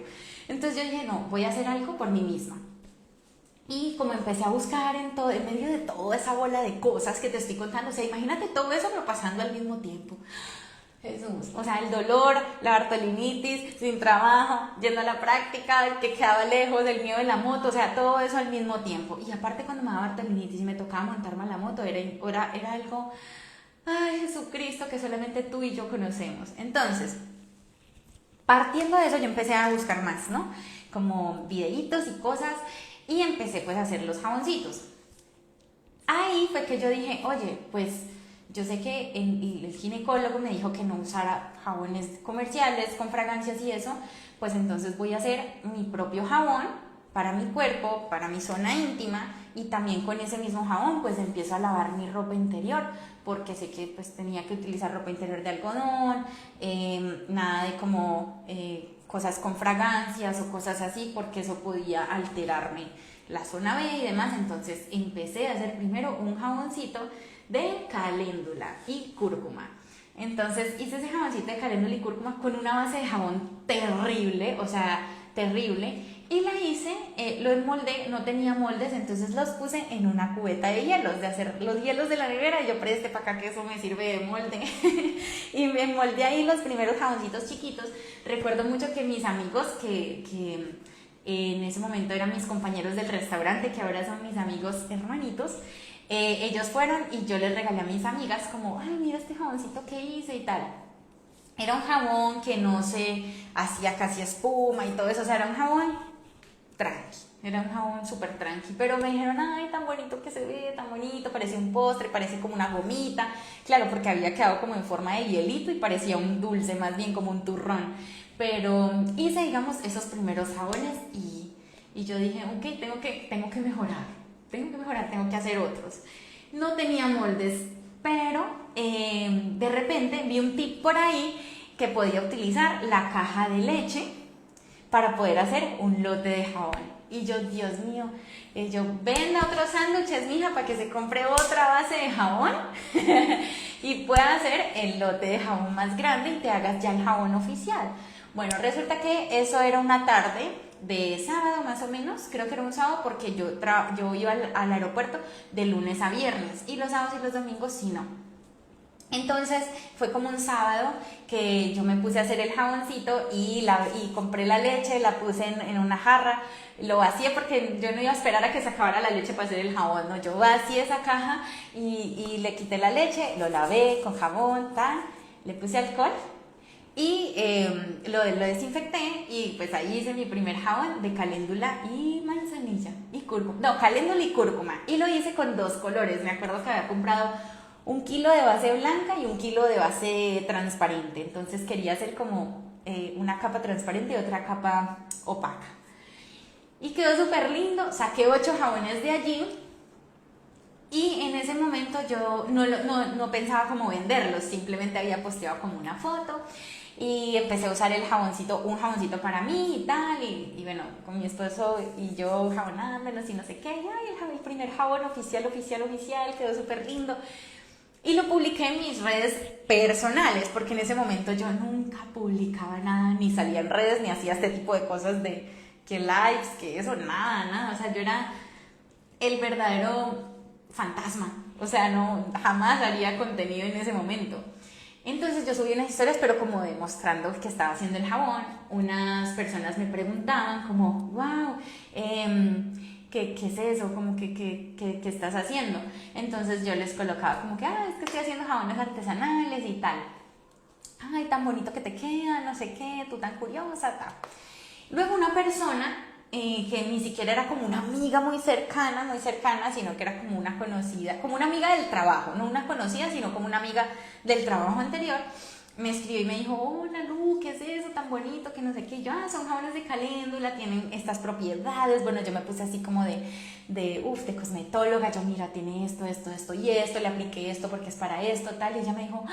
Entonces yo dije, no, voy a hacer algo por mí misma. Y como empecé a buscar en medio de toda esa bola de cosas que te estoy contando, o sea, imagínate todo eso pero pasando al mismo tiempo. Jesús, o sea, el dolor, la bartolinitis, sin trabajo, yendo a la práctica, que quedaba lejos, el miedo de la moto, o sea, todo eso al mismo tiempo. Y aparte cuando me daba bartolinitis y me tocaba montarme a la moto, era algo, ay, Jesucristo, que solamente tú y yo conocemos. Entonces, partiendo de eso yo empecé a buscar más, ¿no? Como videitos y cosas y empecé pues a hacer los jaboncitos. Ahí fue que yo dije, oye, pues yo sé que el ginecólogo me dijo que no usara jabones comerciales con fragancias y eso, pues entonces voy a hacer mi propio jabón para mi cuerpo, para mi zona íntima y también con ese mismo jabón pues empiezo a lavar mi ropa interior porque sé que pues tenía que utilizar ropa interior de algodón, nada de como cosas con fragancias o cosas así porque eso podía alterarme la zona B y demás. Entonces empecé a hacer primero un jaboncito de caléndula y cúrcuma. Entonces hice ese jaboncito de caléndula y cúrcuma con una base de jabón terrible, o sea, terrible, y la hice, lo enmoldé, no tenía moldes, entonces los puse en una cubeta de hielos, de hacer los hielos de la nevera, y yo preste para acá que eso me sirve de molde, y me moldé ahí los primeros jaboncitos chiquitos. Recuerdo mucho que mis amigos que en ese momento eran mis compañeros del restaurante, que ahora son mis amigos hermanitos, ellos fueron y yo les regalé a mis amigas como, ay, mira este jaboncito que hice y tal. Era un jabón que no se hacía casi espuma y todo eso, o sea, era un jabón tranqui, era un jabón súper tranqui, pero me dijeron, ay, tan bonito que se ve, tan bonito, parece un postre, parece como una gomita, claro, porque había quedado como en forma de hielito y parecía un dulce, más bien como un turrón, pero hice, digamos, esos primeros jabones y yo dije, ok, tengo que mejorar, tengo que hacer otros. No tenía moldes, pero de repente vi un tip por ahí que podía utilizar la caja de leche para poder hacer un lote de jabón. Y yo, Dios mío, yo venda otros sándwiches, mija, para que se compre otra base de jabón y pueda hacer el lote de jabón más grande y te hagas ya el jabón oficial. Bueno, resulta que eso era una tarde de sábado más o menos, creo que era un sábado porque yo iba al aeropuerto de lunes a viernes y los sábados y los domingos sí no. Entonces fue como un sábado que yo me puse a hacer el jaboncito y compré la leche, la puse en una jarra, lo vacié porque yo no iba a esperar a que se acabara la leche para hacer el jabón, no, yo vacié esa caja y le quité la leche, lo lavé con jabón, tal, le puse alcohol y lo desinfecté y pues ahí hice mi primer jabón de caléndula y manzanilla y cúrcuma, no, caléndula y cúrcuma, y lo hice con dos colores. Me acuerdo que había comprado 1 kilo de base blanca y 1 kilo de base transparente, entonces quería hacer como una capa transparente y otra capa opaca y quedó súper lindo. Saqué 8 jabones de allí y en ese momento yo no pensaba cómo venderlos, simplemente había posteado como una foto y empecé a usar el jaboncito, un jaboncito para mí y tal, y bueno, con mi esposo y yo jabonándonos y no sé qué, y ay, el primer jabón oficial, quedó súper lindo. Y lo publiqué en mis redes personales, porque en ese momento yo nunca publicaba nada, ni salía en redes, ni hacía este tipo de cosas de que lives, que eso, nada, o sea, yo era el verdadero fantasma, o sea, no, jamás haría contenido en ese momento. Entonces yo subí unas historias, pero como demostrando que estaba haciendo el jabón. Unas personas me preguntaban como, wow, ¿qué es eso? Como ¿qué estás haciendo? Entonces yo les colocaba como que, es que estoy haciendo jabones artesanales y tal. Ay, tan bonito que te queda, no sé qué, tú tan curiosa, tal. Luego una persona que ni siquiera era como una amiga muy cercana, sino que era como una conocida, como una amiga del trabajo, no una conocida, sino como una amiga del trabajo anterior, me escribió y me dijo, hola Lu, ¿qué es eso tan bonito? Que no sé qué. Y yo, son jabones de caléndula, tienen estas propiedades. Bueno, yo me puse así como de cosmetóloga, yo mira, tiene esto y esto, le apliqué esto porque es para esto, tal. Y ella me dijo,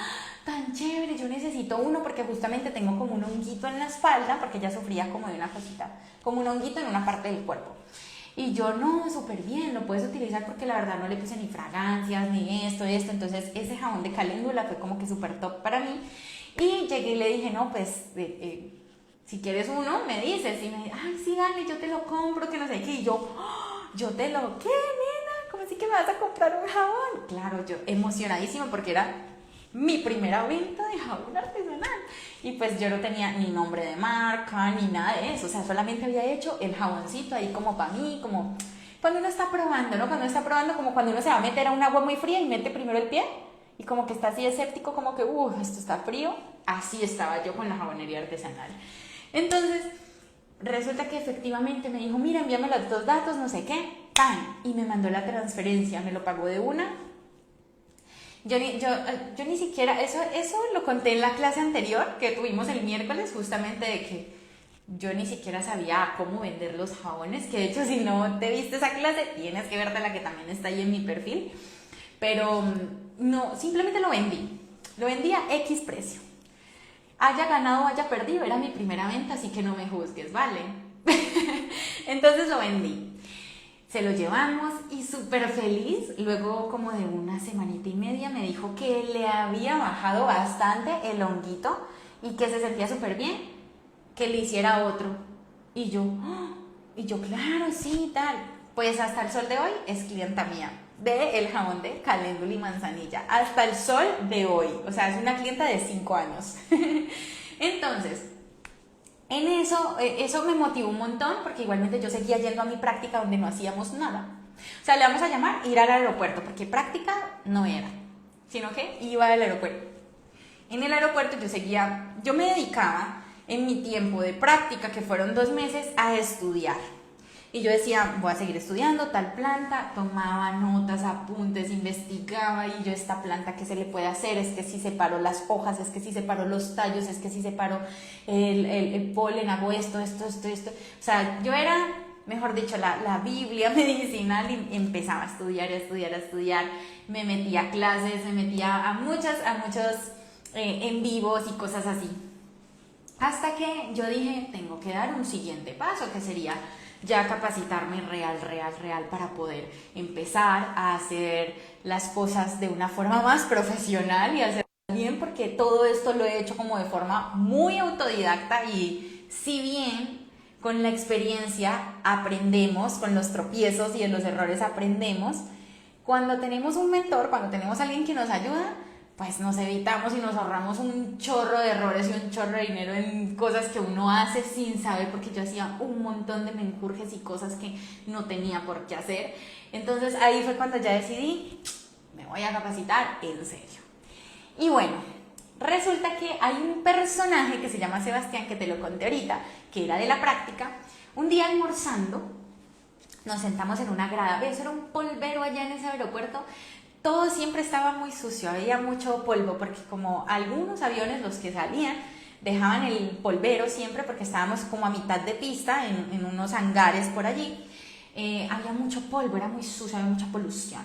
tan chévere, yo necesito uno porque justamente tengo como un honguito en la espalda, porque ella sufría como de una cosita, como un honguito en una parte del cuerpo. Y yo, no, súper bien, lo puedes utilizar porque la verdad no le puse ni fragancias, ni esto. Entonces ese jabón de caléndula fue como que súper top para mí. Y llegué y le dije, no, pues, si quieres uno, me dices. Y me dice, ay, sí, dale, yo te lo compro, que no sé qué. Y yo, yo te lo, ¿qué, nena? ¿Cómo así que me vas a comprar un jabón? Claro, yo emocionadísima porque era mi primera venta de jabón artesanal. Y pues yo no tenía ni nombre de marca, ni nada de eso. O sea, solamente había hecho el jaboncito ahí como para mí, como cuando uno está probando, ¿no? Cuando uno está probando, como cuando uno se va a meter a un agua muy fría y mete primero el pie. Y como que está así escéptico, como que, esto está frío. Así estaba yo con la jabonería artesanal. Entonces, resulta que efectivamente me dijo, mira, envíame los 2 datos, no sé qué, ¡pam! Y me mandó la transferencia, me lo pagó de una. Yo ni siquiera, eso lo conté en la clase anterior que tuvimos el miércoles, justamente de que yo ni siquiera sabía cómo vender los jabones, que de hecho si no te viste esa clase, tienes que verte la que también está ahí en mi perfil. Pero no, simplemente lo vendí a X precio. Haya ganado o haya perdido, era mi primera venta, así que no me juzgues, ¿vale? Entonces lo vendí. Se lo llevamos y súper feliz. Luego, como de una semanita y media, me dijo que le había bajado bastante el honguito y que se sentía súper bien, que le hiciera otro. Y yo, claro, sí, tal. Pues hasta el sol de hoy es clienta mía de el jabón de caléndula y manzanilla. Hasta el sol de hoy. O sea, es una clienta de 5 años. Entonces, en eso me motivó un montón, porque igualmente yo seguía yendo a mi práctica donde no hacíamos nada. O sea, le vamos a llamar ir al aeropuerto, porque práctica no era, sino que iba al aeropuerto. En el aeropuerto yo me dedicaba en mi tiempo de práctica, que fueron 2 meses, a estudiar. Y yo decía, voy a seguir estudiando tal planta, tomaba notas, apuntes, investigaba, y yo, esta planta, ¿qué se le puede hacer? Es que si separo las hojas, es que si separo los tallos, es que si separo el polen, hago esto. O sea, yo era, mejor dicho, la Biblia medicinal, y empezaba a estudiar, me metía a clases, me metía a muchos en vivos y cosas así. Hasta que yo dije, tengo que dar un siguiente paso, que sería ya capacitarme real para poder empezar a hacer las cosas de una forma más profesional y hacer bien, porque todo esto lo he hecho como de forma muy autodidacta, y si bien con la experiencia aprendemos, con los tropiezos y en los errores aprendemos, cuando tenemos un mentor, cuando tenemos a alguien que nos ayuda, pues nos evitamos y nos ahorramos un chorro de errores y un chorro de dinero en cosas que uno hace sin saber, porque yo hacía un montón de menjurjes y cosas que no tenía por qué hacer. Entonces ahí fue cuando ya decidí, me voy a capacitar en serio. Y bueno, resulta que hay un personaje que se llama Sebastián, que te lo conté ahorita, que era de la práctica. Un día almorzando, nos sentamos en una grada, eso era un polvero allá en ese aeropuerto. Todo siempre estaba muy sucio, había mucho polvo, porque como algunos aviones, los que salían, dejaban el polvero siempre, porque estábamos como a mitad de pista, en unos hangares por allí. Había mucho polvo, era muy sucio, había mucha polución.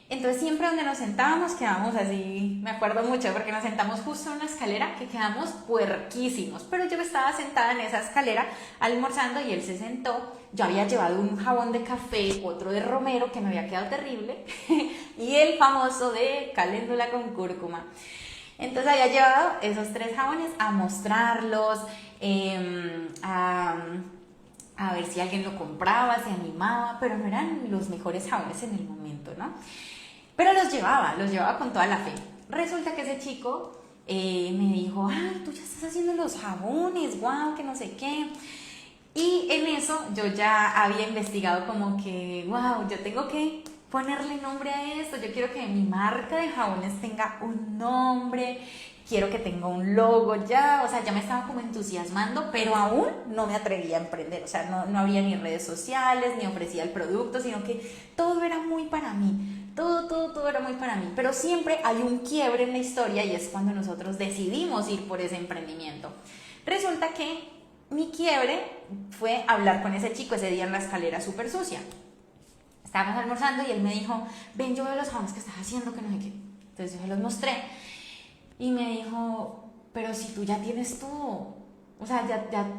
Entonces siempre donde nos sentábamos quedábamos así, me acuerdo mucho porque nos sentamos justo en una escalera que quedamos puerquísimos, pero yo estaba sentada en esa escalera almorzando y él se sentó. Yo había llevado un jabón de café, otro de romero que me había quedado terrible y el famoso de caléndula con cúrcuma. Entonces había llevado esos 3 jabones a mostrarlos, a ver si alguien lo compraba, se animaba, pero no eran los mejores jabones en el momento, ¿no? Pero los llevaba con toda la fe. Resulta que ese chico me dijo, ay, tú ya estás haciendo los jabones, wow, que no sé qué. Y en eso yo ya había investigado como que, wow, yo tengo que ponerle nombre a esto, yo quiero que mi marca de jabones tenga un nombre, quiero que tenga un logo ya, o sea, ya me estaba como entusiasmando, pero aún no me atrevía a emprender, o sea, no había ni redes sociales, ni ofrecía el producto, sino que todo era muy para mí. Todo era muy para mí, pero siempre hay un quiebre en la historia y es cuando nosotros decidimos ir por ese emprendimiento. Resulta que mi quiebre fue hablar con ese chico ese día en la escalera súper sucia. Estábamos almorzando y él me dijo, ven, yo veo los jabones que estás haciendo, que no sé qué. Entonces yo se los mostré y me dijo, pero si tú ya tienes todo, o sea,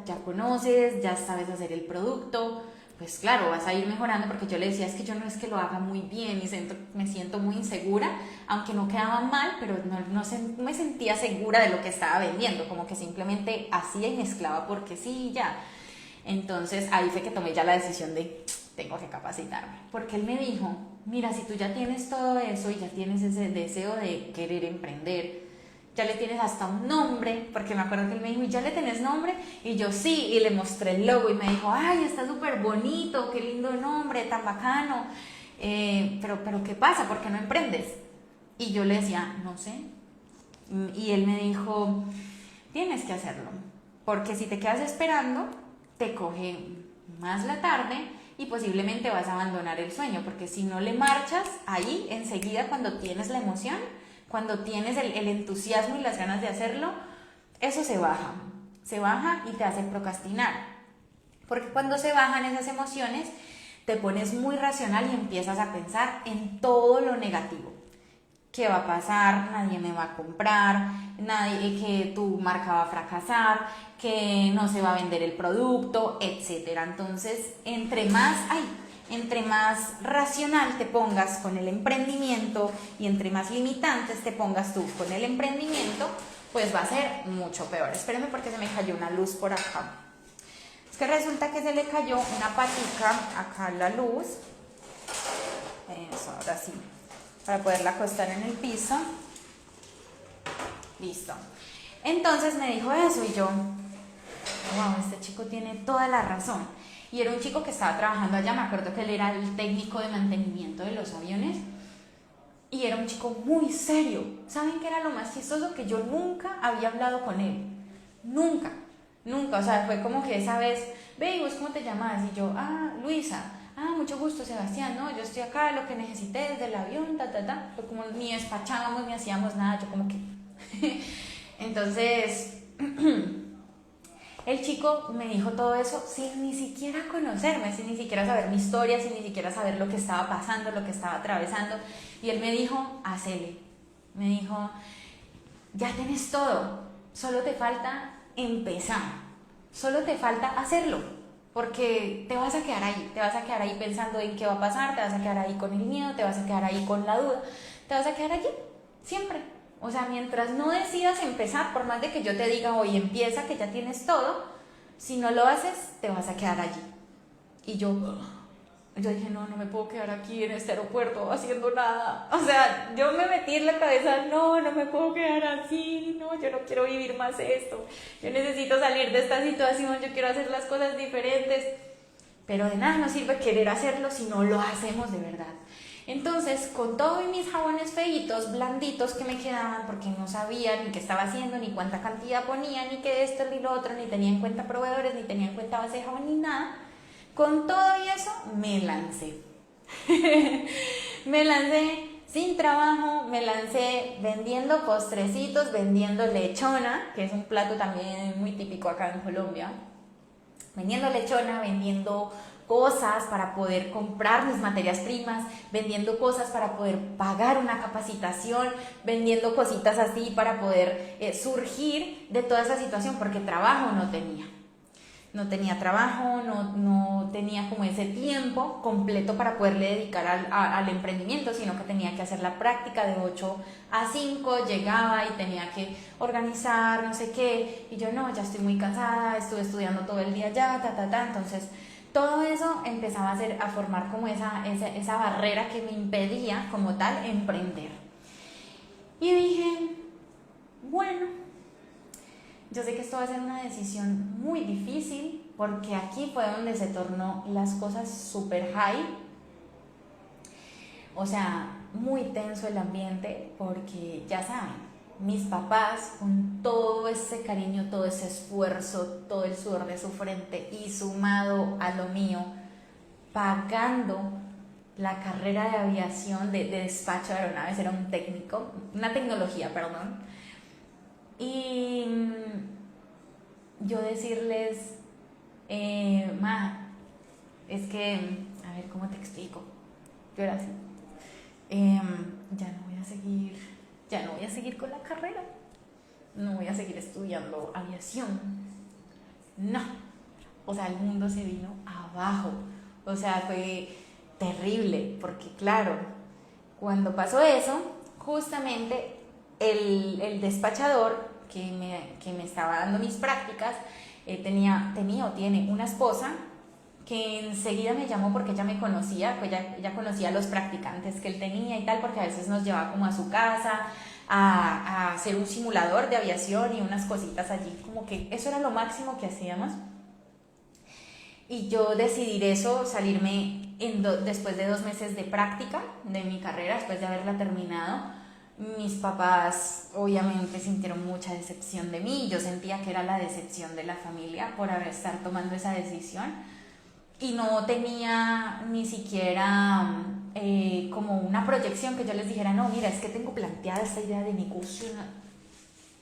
ya conoces, ya sabes hacer el producto, pues claro, vas a ir mejorando, porque yo le decía, es que yo no es que lo haga muy bien y me siento muy insegura, aunque no quedaba mal, pero no me sentía segura de lo que estaba vendiendo, como que simplemente hacía y mezclaba porque sí, ya. Entonces ahí fue que tomé ya la decisión de, tengo que capacitarme, porque él me dijo, mira, si tú ya tienes todo eso y ya tienes ese deseo de querer emprender, ya le tienes hasta un nombre, porque me acuerdo que él me dijo, ¿y ya le tenés nombre? Y yo sí, y le mostré el logo y me dijo, ay, está súper bonito, qué lindo nombre, tan bacano, pero ¿qué pasa? ¿Por qué no emprendes? Y yo le decía, no sé, y él me dijo, tienes que hacerlo, porque si te quedas esperando, te coge más la tarde y posiblemente vas a abandonar el sueño, porque si no le marchas ahí, enseguida cuando tienes la emoción, cuando tienes el entusiasmo y las ganas de hacerlo, eso se baja y te hace procrastinar. Porque cuando se bajan esas emociones, te pones muy racional y empiezas a pensar en todo lo negativo. ¿Qué va a pasar? Nadie me va a comprar, que tu marca va a fracasar, que no se va a vender el producto, etc. Entonces, entre más racional te pongas con el emprendimiento y entre más limitantes te pongas tú con el emprendimiento, pues va a ser mucho peor. Espérenme porque se me cayó una luz por acá. Es que resulta que se le cayó una patica acá a la luz. Eso, ahora sí. Para poderla acostar en el piso. Listo. Entonces me dijo eso y yo, wow, este chico tiene toda la razón. Y era un chico que estaba trabajando allá, me acuerdo que él era el técnico de mantenimiento de los aviones. Y era un chico muy serio. ¿Saben qué era lo más chistoso? Que yo nunca había hablado con él. Nunca. O sea, fue como que esa vez, ve, ¿y vos cómo te llamas? Y yo, Luisa. Mucho gusto, Sebastián, ¿no? Yo estoy acá, lo que necesité desde el avión, Fue como ni despachábamos ni hacíamos nada, yo como que... Entonces, el chico me dijo todo eso sin ni siquiera conocerme, sin ni siquiera saber mi historia, sin ni siquiera saber lo que estaba pasando, lo que estaba atravesando. Y él me dijo, hacele. Me dijo, ya tienes todo, solo te falta empezar, solo te falta hacerlo. Porque te vas a quedar ahí pensando en qué va a pasar, te vas a quedar ahí con el miedo, te vas a quedar ahí con la duda, te vas a quedar allí, siempre. O sea, mientras no decidas empezar, por más de que yo te diga, hoy empieza, que ya tienes todo, si no lo haces, te vas a quedar allí. Y yo dije, no me puedo quedar aquí en este aeropuerto haciendo nada. O sea, yo me metí en la cabeza, no me puedo quedar así, yo no quiero vivir más esto. Yo necesito salir de esta situación, yo quiero hacer las cosas diferentes. Pero de nada nos sirve querer hacerlo si no lo hacemos de verdad. Entonces, con todos mis jabones feitos, blanditos que me quedaban, porque no sabía ni qué estaba haciendo, ni cuánta cantidad ponía, ni qué esto, ni lo otro, ni tenía en cuenta proveedores, ni tenía en cuenta base de jabón, ni nada. Con todo y eso, me lancé. Me lancé sin trabajo, me lancé vendiendo postrecitos, vendiendo lechona, que es un plato también muy típico acá en Colombia. Vendiendo lechona, vendiendo cosas para poder comprar mis materias primas, vendiendo cosas para poder pagar una capacitación, vendiendo cositas así para poder surgir de toda esa situación, porque trabajo no tenía. No tenía trabajo, no tenía como ese tiempo completo para poderle dedicar al emprendimiento, sino que tenía que hacer la práctica de 8 a 5, llegaba y tenía que organizar, no sé qué, y yo no, ya estoy muy cansada, estuve estudiando todo el día ya, entonces todo eso empezaba a formar como esa barrera que me impedía como tal emprender. Y dije, bueno, yo sé que esto va a ser una decisión muy difícil, porque aquí fue donde se tornó las cosas súper high. O sea, muy tenso el ambiente, porque ya saben, mis papás con todo ese cariño, todo ese esfuerzo, todo el sudor de su frente y sumado a lo mío, pagando la carrera de aviación, de despacho de aeronaves, era un técnico, una tecnología, perdón. Y yo decirles, es que, a ver, ¿cómo te explico? Yo era así, ya no voy a seguir con la carrera, no voy a seguir estudiando aviación, no, o sea, el mundo se vino abajo, o sea, fue terrible, porque claro, cuando pasó eso, justamente el despachador que me estaba dando mis prácticas tenía o tiene una esposa que enseguida me llamó porque ella me conocía, pues ella conocía a los practicantes que él tenía y tal, porque a veces nos llevaba como a su casa a hacer un simulador de aviación y unas cositas allí, como que eso era lo máximo que hacíamos. Y yo decidí eso, salirme después de 2 meses de práctica de mi carrera, después de haberla terminado. Mis papás obviamente sintieron mucha decepción de mí, yo sentía que era la decepción de la familia por estar tomando esa decisión, y no tenía ni siquiera como una proyección que yo les dijera, no, mira, es que tengo planteada esta idea de negocio.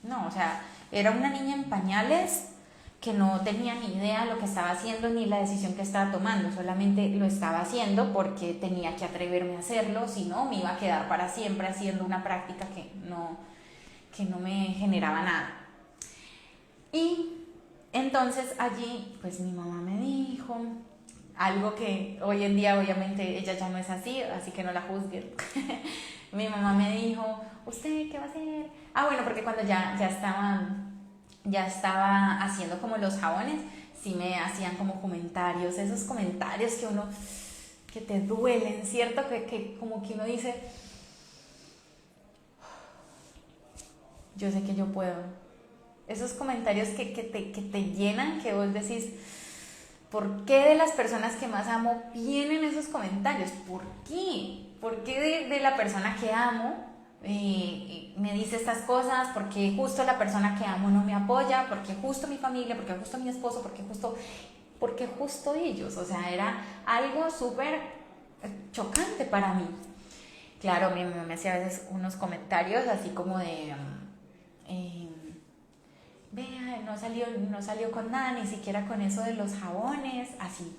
No, o sea, era una niña en pañales que no tenía ni idea de lo que estaba haciendo ni la decisión que estaba tomando, solamente lo estaba haciendo porque tenía que atreverme a hacerlo, si no me iba a quedar para siempre haciendo una práctica que no me generaba nada. Y entonces allí pues mi mamá me dijo algo que hoy en día obviamente ella ya no es así que no la juzguen. Mi mamá me dijo, ¿usted qué va a hacer? Bueno, porque cuando ya estaba haciendo como los jabones, sí me hacían como comentarios, esos comentarios que te duelen, ¿cierto? Que como que uno dice, yo sé que yo puedo. Esos comentarios que te llenan, que vos decís, ¿por qué de las personas que más amo vienen esos comentarios? ¿Por qué? ¿Por qué de la persona que amo me dice estas cosas? Porque justo la persona que amo no me apoya, porque justo mi familia, porque justo mi esposo, porque justo ellos, o sea, era algo súper chocante para mí. Claro, me hacía a veces unos comentarios así como de vea, no salió con nada, ni siquiera con eso de los jabones, así.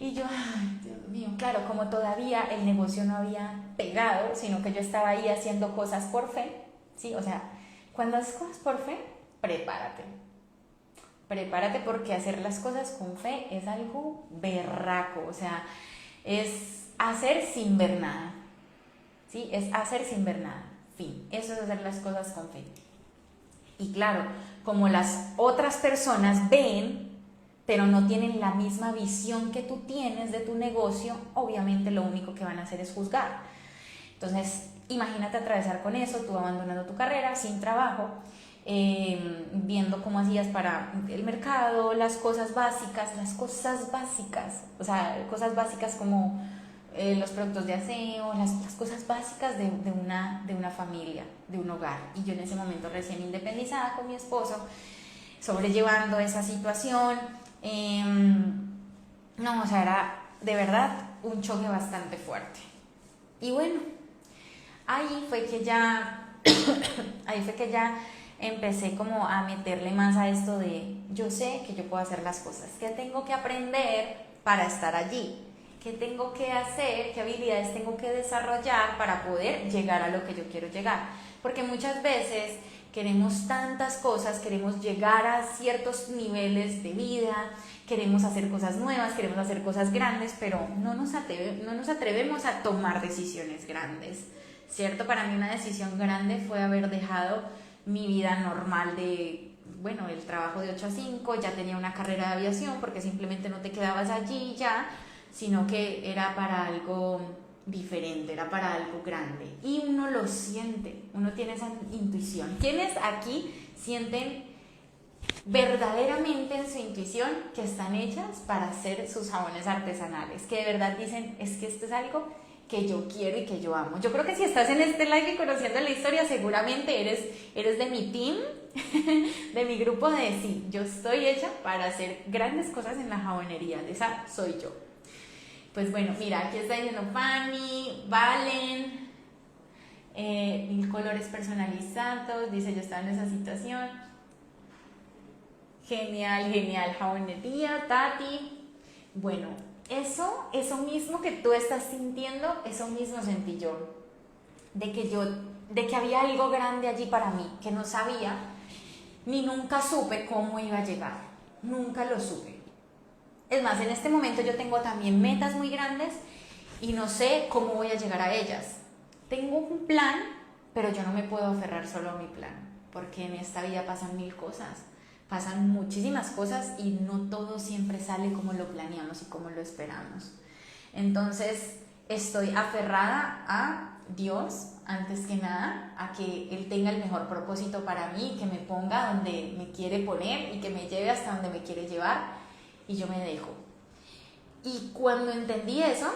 Y yo, ay, Dios mío, claro, como todavía el negocio no había pegado, sino que yo estaba ahí haciendo cosas por fe, ¿sí? O sea, cuando haces cosas por fe, prepárate porque hacer las cosas con fe es algo berraco, o sea, es hacer sin ver nada, ¿sí? Es hacer sin ver nada, fin, eso es hacer las cosas con fe. Y claro, como las otras personas ven, pero no tienen la misma visión que tú tienes de tu negocio, obviamente lo único que van a hacer es juzgar. Entonces, imagínate atravesar con eso, tú abandonando tu carrera, sin trabajo, viendo cómo hacías para el mercado, las cosas básicas, o sea, cosas básicas como los productos de aseo, las cosas básicas de una familia, de un hogar. Y yo en ese momento recién independizada con mi esposo, sobrellevando esa situación, no, o sea, era de verdad un choque bastante fuerte. Y bueno, ahí fue que ya empecé como a meterle más a esto de yo sé que yo puedo hacer las cosas, que tengo que aprender para estar allí? ¿Qué tengo que hacer? ¿Qué habilidades tengo que desarrollar para poder llegar a lo que yo quiero llegar? Porque muchas veces queremos tantas cosas, queremos llegar a ciertos niveles de vida, queremos hacer cosas nuevas, queremos hacer cosas grandes, pero no nos atrevemos a tomar decisiones grandes, ¿cierto? Para mí una decisión grande fue haber dejado mi vida normal de, bueno, el trabajo de 8 a 5, ya tenía una carrera de aviación, porque simplemente no te quedabas allí ya, sino que era para algo diferente, era para algo grande. Y uno lo siente, uno tiene esa intuición. ¿Quiénes aquí sienten verdaderamente en su intuición que están hechas para hacer sus jabones artesanales? Que de verdad dicen, es que esto es algo que yo quiero y que yo amo. Yo creo que si estás en este live y conociendo la historia, seguramente eres de mi team, de mi grupo de sí, yo estoy hecha para hacer grandes cosas en la jabonería, esa soy yo. Pues bueno, mira, aquí está diciendo Fanny, Valen, 1000 colores personalizados, dice yo estaba en esa situación. Genial, genial, jabonería, Tati. Bueno, eso mismo que tú estás sintiendo, eso mismo sentí yo. De que había algo grande allí para mí, que no sabía, ni nunca supe cómo iba a llegar. Nunca lo supe. Es más, en este momento yo tengo también metas muy grandes y no sé cómo voy a llegar a ellas. Tengo un plan, pero yo no me puedo aferrar solo a mi plan, porque en esta vida pasan 1000 cosas, pasan muchísimas cosas y no todo siempre sale como lo planeamos y como lo esperamos. Entonces, estoy aferrada a Dios, antes que nada, a que Él tenga el mejor propósito para mí, que me ponga donde me quiere poner y que me lleve hasta donde me quiere llevar. Y yo me dejo. Y cuando entendí eso,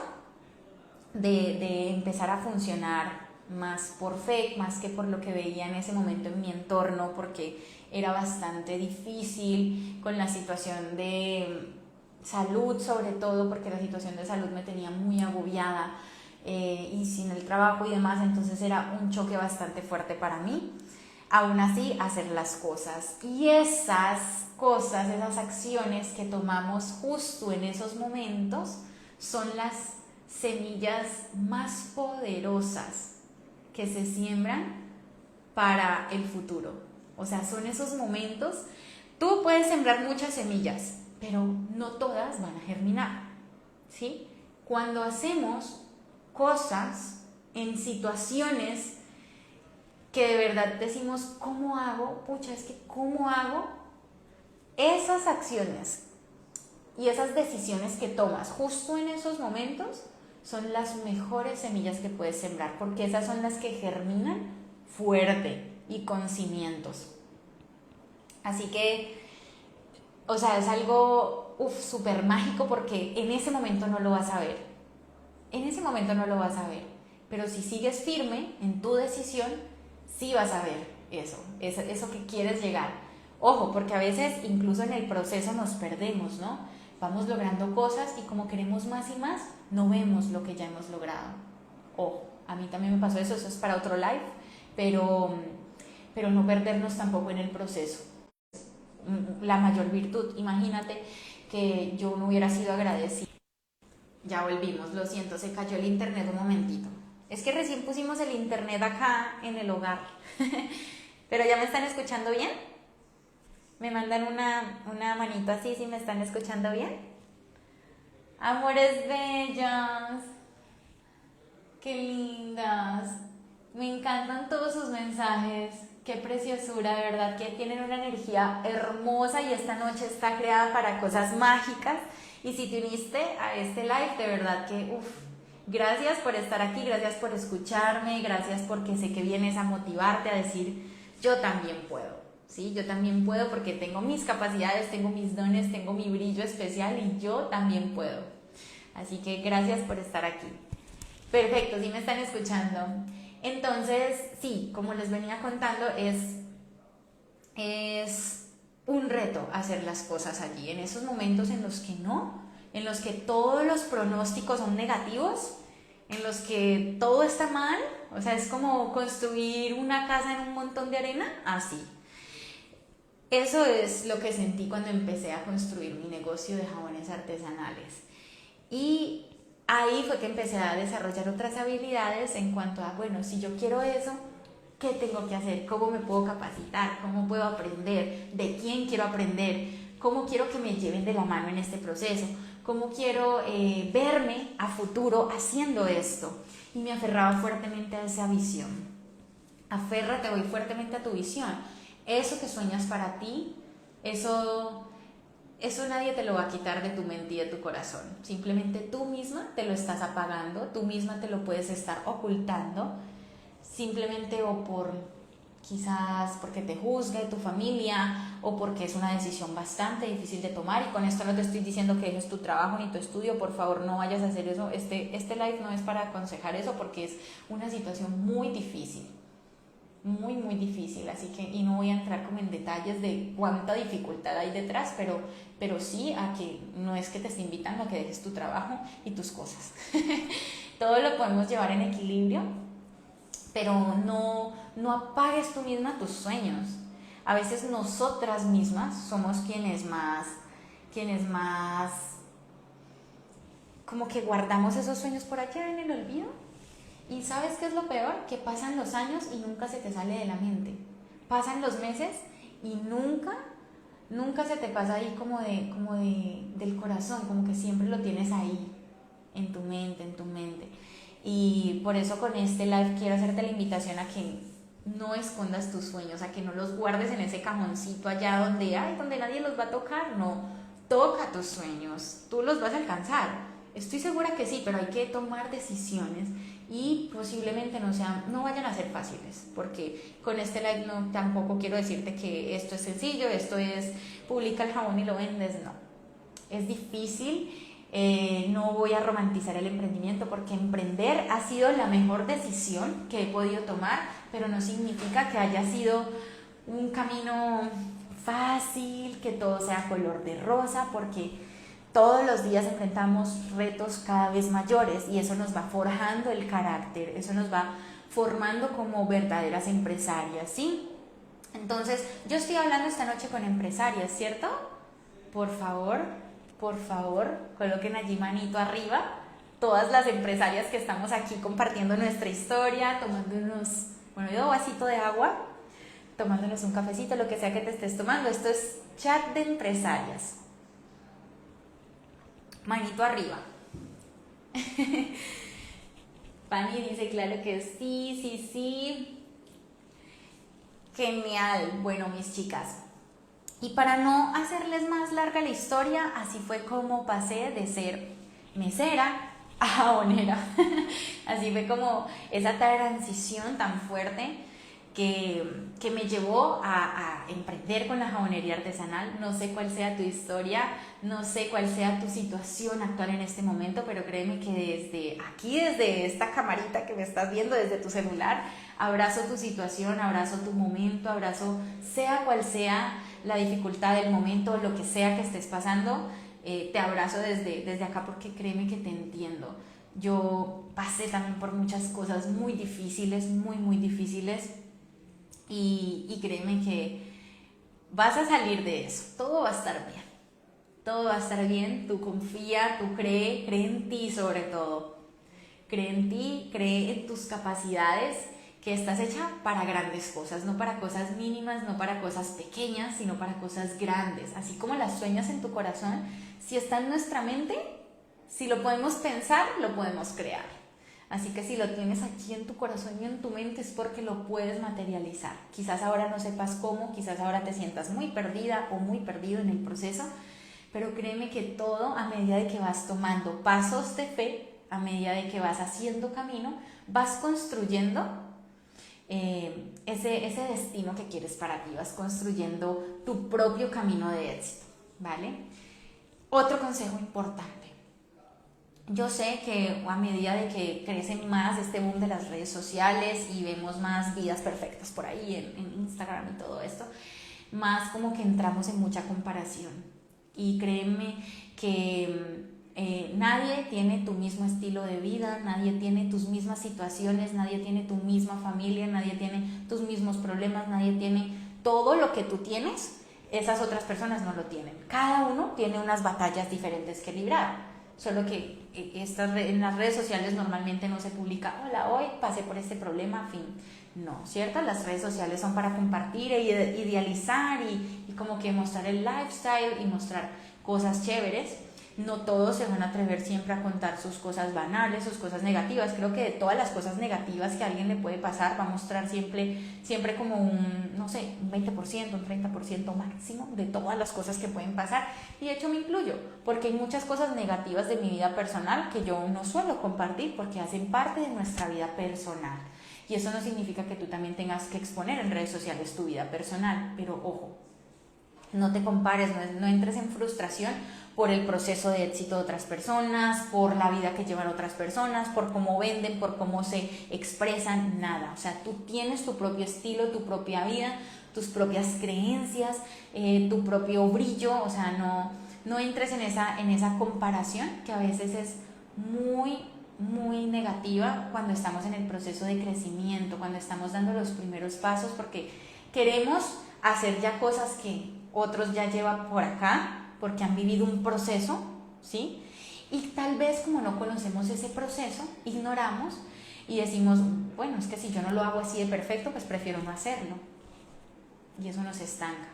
de empezar a funcionar más por fe, más que por lo que veía en ese momento en mi entorno, porque era bastante difícil con la situación de salud, sobre todo porque la situación de salud me tenía muy agobiada, y sin el trabajo y demás, entonces era un choque bastante fuerte para mí. Aún así, hacer las cosas. Y esas cosas, esas acciones que tomamos justo en esos momentos son las semillas más poderosas que se siembran para el futuro. O sea, son esos momentos. Tú puedes sembrar muchas semillas, pero no todas van a germinar, ¿sí? Cuando hacemos cosas en situaciones que de verdad decimos, ¿cómo hago? Pucha, es que ¿cómo hago? Esas acciones y esas decisiones que tomas justo en esos momentos son las mejores semillas que puedes sembrar, porque esas son las que germinan fuerte y con cimientos. Así que, o sea, es algo súper mágico, porque en ese momento no lo vas a ver. En ese momento no lo vas a ver. Pero si sigues firme en tu decisión, sí vas a ver eso que quieres llegar. Ojo, porque a veces incluso en el proceso nos perdemos, ¿no? Vamos logrando cosas y como queremos más y más, no vemos lo que ya hemos logrado. Ojo, a mí también me pasó eso es para otro live, pero no perdernos tampoco en el proceso. La mayor virtud, imagínate que yo no hubiera sido agradecida. Ya volvimos, lo siento, se cayó el internet un momentito. Es que recién pusimos el internet acá en el hogar. Pero ya me están escuchando bien. Me mandan una manito así si me están escuchando bien. Amores bellas. Qué lindas. Me encantan todos sus mensajes. Qué preciosura, de verdad que tienen una energía hermosa y esta noche está creada para cosas mágicas. Y si te uniste a este live, de verdad que gracias por estar aquí, gracias por escucharme, gracias porque sé que vienes a motivarte, a decir, yo también puedo, ¿sí? Yo también puedo porque tengo mis capacidades, tengo mis dones, tengo mi brillo especial y yo también puedo. Así que gracias por estar aquí. Perfecto, sí me están escuchando. Entonces, sí, como les venía contando, es un reto hacer las cosas allí, en esos momentos en los que no, en los que todos los pronósticos son negativos, en los que todo está mal, o sea, es como construir una casa en un montón de arena, así. Eso es lo que sentí cuando empecé a construir mi negocio de jabones artesanales. Y ahí fue que empecé a desarrollar otras habilidades en cuanto a, bueno, si yo quiero eso, ¿qué tengo que hacer? ¿Cómo me puedo capacitar? ¿Cómo puedo aprender? ¿De quién quiero aprender? ¿Cómo quiero que me lleven de la mano en este proceso? ¿Cómo quiero verme a futuro haciendo esto? Y me aferraba fuertemente a esa visión. Aférrate hoy fuertemente a tu visión. Eso que sueñas para ti, eso nadie te lo va a quitar de tu mente y de tu corazón. Simplemente tú misma te lo estás apagando, tú misma te lo puedes estar ocultando, simplemente o por quizás porque te juzgue tu familia o porque es una decisión bastante difícil de tomar. Y con esto no te estoy diciendo que dejes tu trabajo ni tu estudio, por favor no vayas a hacer eso. Este live no es para aconsejar eso porque es una situación muy difícil. Muy, muy difícil, así que, y no voy a entrar como en detalles de cuánta dificultad hay detrás, pero sí a que no es que te esté invitando a que dejes tu trabajo y tus cosas. Todo lo podemos llevar en equilibrio, pero no apagues tú misma tus sueños. A veces nosotras mismas somos quienes más como que guardamos esos sueños por allá en el olvido. ¿Y sabes qué es lo peor? Que pasan los años y nunca se te sale de la mente. Pasan los meses y nunca se te pasa ahí como del corazón, como que siempre lo tienes ahí, en tu mente. Y por eso con este live quiero hacerte la invitación a que no escondas tus sueños, a que no los guardes en ese cajoncito allá donde nadie los va a tocar. No, toca tus sueños, tú los vas a alcanzar. Estoy segura que sí, pero hay que tomar decisiones y posiblemente no vayan a ser fáciles, porque con este live tampoco quiero decirte que esto es sencillo, esto es publica el jabón y lo vendes, no. Es difícil, no voy a romantizar el emprendimiento porque emprender ha sido la mejor decisión que he podido tomar, pero no significa que haya sido un camino fácil, que todo sea color de rosa, porque todos los días enfrentamos retos cada vez mayores y eso nos va forjando el carácter, eso nos va formando como verdaderas empresarias, ¿sí? Entonces, yo estoy hablando esta noche con empresarias, ¿cierto? Por favor, coloquen allí manito arriba, todas las empresarias que estamos aquí compartiendo nuestra historia, tomándonos, un vasito de agua, tomándonos un cafecito, lo que sea que te estés tomando. Esto es chat de empresarias. Manito arriba. Pani dice, claro que sí. Genial. Bueno, mis chicas. Y para no hacerles más larga la historia, así fue como pasé de ser mesera a jabonera. Así fue como esa transición tan fuerte que me llevó a emprender con la jabonería artesanal. No sé cuál sea tu historia, no sé cuál sea tu situación actual en este momento, pero créeme que desde aquí, desde esta camarita que me estás viendo, desde tu celular, abrazo tu situación, abrazo tu momento, abrazo sea cual sea la dificultad del momento, lo que sea que estés pasando, te abrazo desde acá porque créeme que te entiendo. Yo pasé también por muchas cosas muy difíciles, muy difíciles. Y créeme que vas a salir de eso, todo va a estar bien, tú confía, tú cree en ti sobre todo, cree en ti, cree en tus capacidades, que estás hecha para grandes cosas, no para cosas mínimas, no para cosas pequeñas, sino para cosas grandes, así como las sueñas en tu corazón, si está en nuestra mente, si lo podemos pensar, lo podemos crear. Así que si lo tienes aquí en tu corazón y en tu mente es porque lo puedes materializar. Quizás ahora no sepas cómo, quizás ahora te sientas muy perdida o muy perdido en el proceso, pero créeme que todo a medida de que vas tomando pasos de fe, a medida de que vas haciendo camino, vas construyendo ese destino que quieres para ti, vas construyendo tu propio camino de éxito, ¿vale? Otro consejo importante. Yo sé que a medida de que crece más este boom de las redes sociales y vemos más vidas perfectas por ahí en Instagram y todo esto, más como que entramos en mucha comparación. Y créeme que nadie tiene tu mismo estilo de vida, nadie tiene tus mismas situaciones, nadie tiene tu misma familia, nadie tiene tus mismos problemas, nadie tiene todo lo que tú tienes, esas otras personas no lo tienen. Cada uno tiene unas batallas diferentes que librar. solo que en las redes sociales normalmente no se publica, hola, hoy pasé por este problema, fin. No, ¿cierto? Las redes sociales son para compartir e idealizar y como que mostrar el lifestyle y mostrar cosas chéveres. No todos se van a atrever siempre a contar sus cosas banales, sus cosas negativas. Creo que de todas las cosas negativas que a alguien le puede pasar, va a mostrar siempre como no sé, un 20%, un 30% máximo de todas las cosas que pueden pasar. Y de hecho me incluyo, porque hay muchas cosas negativas de mi vida personal que yo no suelo compartir porque hacen parte de nuestra vida personal. Y eso no significa que tú también tengas que exponer en redes sociales tu vida personal, pero ojo, no te compares, no entres en frustración por el proceso de éxito de otras personas, por la vida que llevan otras personas, por cómo venden, por cómo se expresan, nada. O sea, tú tienes tu propio estilo, tu propia vida, tus propias creencias, tu propio brillo. O sea, no entres en esa comparación que a veces es muy negativa cuando estamos en el proceso de crecimiento, cuando estamos dando los primeros pasos, porque queremos hacer ya cosas que otros ya llevan por acá, porque han vivido un proceso, ¿sí? Y tal vez como no conocemos ese proceso, ignoramos y decimos, bueno, es que si yo no lo hago así de perfecto, pues prefiero no hacerlo. Y eso nos estanca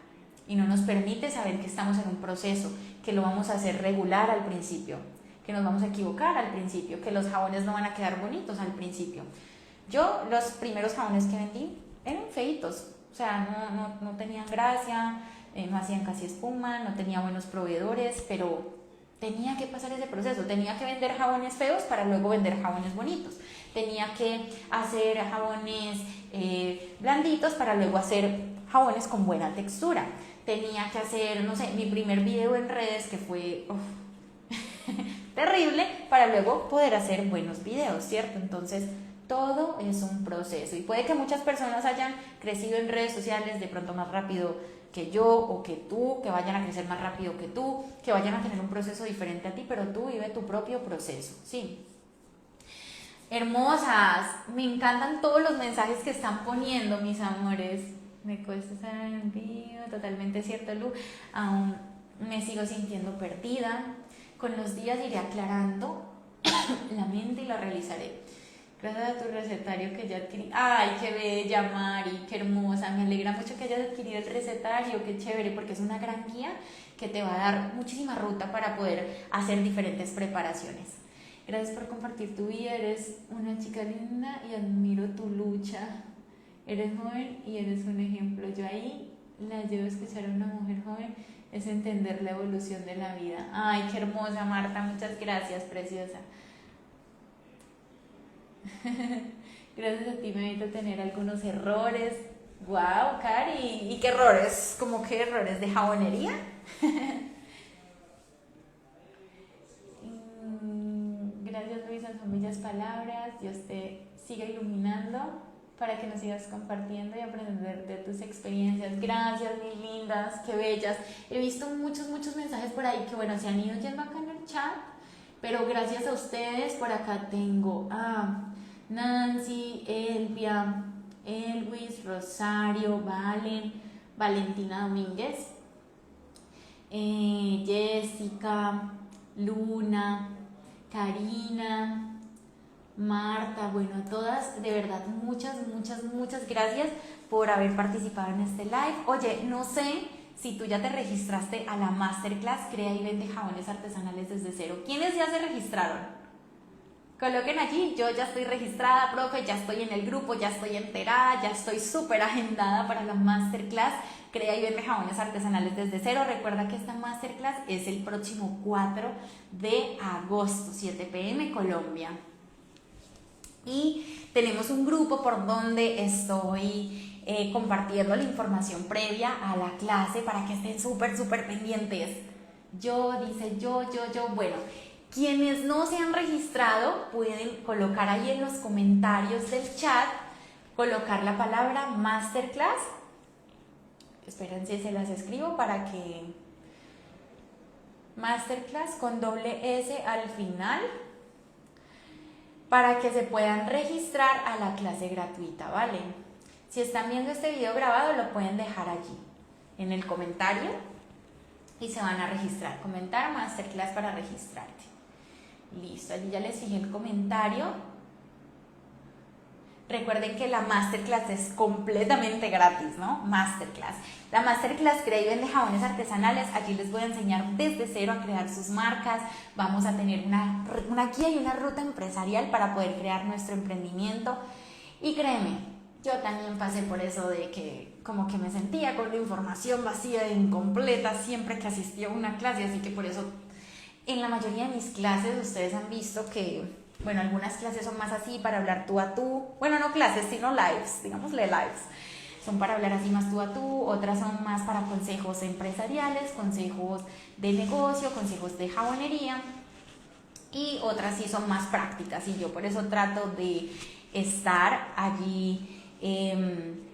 y no nos permite saber que estamos en un proceso, que lo vamos a hacer regular al principio, que nos vamos a equivocar al principio, que los jabones no van a quedar bonitos al principio. Yo los primeros jabones que vendí eran feitos, o sea, no tenían gracia, no hacían casi espuma, no tenía buenos proveedores, pero tenía que pasar ese proceso, tenía que vender jabones feos para luego vender jabones bonitos, tenía que hacer jabones blanditos para luego hacer jabones con buena textura, tenía que hacer, no sé, mi primer video en redes que fue terrible para luego poder hacer buenos videos, ¿cierto? Entonces todo es un proceso y puede que muchas personas hayan crecido en redes sociales de pronto más rápido que yo o que tú, que vayan a crecer más rápido que tú, que vayan a tener un proceso diferente a ti, pero tú vive tu propio proceso, ¿sí? Hermosas, me encantan todos los mensajes que están poniendo, mis amores. Me cuesta estar en vivo, totalmente cierto, Lu. Aún me sigo sintiendo perdida. Con los días iré aclarando la mente y lo realizaré. Gracias a tu recetario que ya adquirí. Ay, qué bella, Mari, qué hermosa. Me alegra mucho que hayas adquirido el recetario, qué chévere, porque es una gran guía que te va a dar muchísima ruta para poder hacer diferentes preparaciones. Gracias por compartir tu vida, eres una chica linda y admiro tu lucha. Eres joven y eres un ejemplo. Yo ahí la llevo a escuchar a una mujer joven, es entender la evolución de la vida. Ay, qué hermosa, Marta, muchas gracias, preciosa. Gracias a ti me evito tener algunos errores. Wow, Cari, ¿y qué errores? ¿Cómo qué errores de jabonería? Gracias, Luisa, son bellas palabras. Dios te siga iluminando para que nos sigas compartiendo y aprender de tus experiencias. Gracias, mis lindas, qué bellas. He visto muchos mensajes por ahí que, bueno, se han ido yendo acá en el chat, pero gracias a ustedes. Por acá tengo a Nancy, Elvia, Elvis, Rosario, Valen, Valentina Domínguez, Jessica, Luna, Karina, Marta, bueno, a todas, de verdad, muchas gracias por haber participado en este live. Oye, no sé si tú ya te registraste a la Masterclass Crea y Vende Jabones Artesanales desde cero. ¿Quiénes ya se registraron? Coloquen allí, yo ya estoy registrada, profe, ya estoy en el grupo, ya estoy enterada, ya estoy súper agendada para la Masterclass Crea y Vende Jabones Artesanales desde cero. Recuerda que esta Masterclass es el próximo 4 de agosto, 7 p.m. Colombia. Y tenemos un grupo por donde estoy compartiendo la información previa a la clase para que estén súper pendientes. Yo, bueno, quienes no se han registrado pueden colocar ahí en los comentarios del chat, colocar la palabra Masterclass. Espérense, se las escribo para que... Masterclass con doble S al final, para que se puedan registrar a la clase gratuita, ¿vale? Si están viendo este video grabado, lo pueden dejar allí, en el comentario, y se van a registrar. Comentar Masterclass para registrarte. Listo, allí ya les fijé el comentario. Recuerden que la Masterclass es completamente gratis, ¿no? Masterclass. La Masterclass Crea y Vende Jabones Artesanales. Aquí les voy a enseñar desde cero a crear sus marcas. Vamos a tener una guía y una ruta empresarial para poder crear nuestro emprendimiento. Y créeme, yo también pasé por eso de que como que me sentía con la información vacía e incompleta siempre que asistía a una clase. Así que por eso en la mayoría de mis clases ustedes han visto que... Bueno, algunas clases son más así para hablar tú a tú. Bueno, no clases, sino lives, digámosle lives. Son para hablar así más tú a tú. Otras son más para consejos empresariales, consejos de negocio, consejos de jabonería. Y otras sí son más prácticas. Y yo por eso trato de estar allí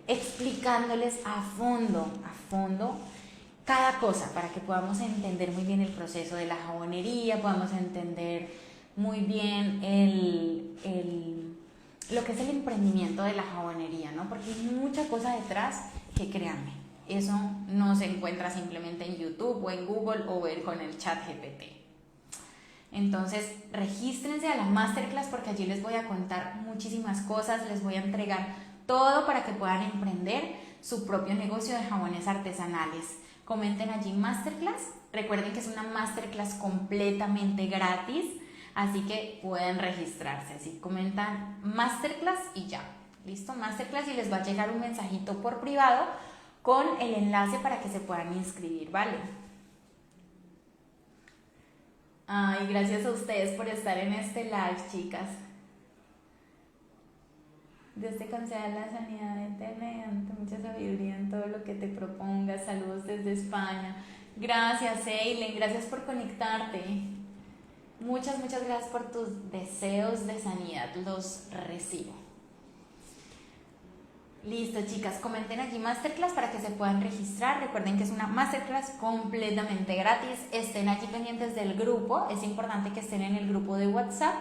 explicándoles a fondo cada cosa para que podamos entender muy bien el proceso de la jabonería, podamos entender muy bien lo que es el emprendimiento de la jabonería, ¿no? Porque hay mucha cosa detrás que, créanme, eso no se encuentra simplemente en YouTube o en Google o con el chat GPT. Entonces, regístrense a la Masterclass porque allí les voy a contar muchísimas cosas, les voy a entregar todo para que puedan emprender su propio negocio de jabones artesanales. Comenten allí Masterclass, recuerden que es una Masterclass completamente gratis. Así que pueden registrarse, así comentan Masterclass y ya, listo, Masterclass, y les va a llegar un mensajito por privado con el enlace para que se puedan inscribir, ¿vale? Ay, gracias a ustedes por estar en este live, chicas. Dios te conceda la sanidad eterna, mucha sabiduría en todo lo que te propongas. Saludos desde España. Gracias, Eileen, gracias por conectarte. Muchas gracias por tus deseos de sanidad, los recibo. Listo, chicas, comenten aquí Masterclass para que se puedan registrar. Recuerden que es una Masterclass completamente gratis. Estén allí pendientes del grupo, es importante que estén en el grupo de WhatsApp.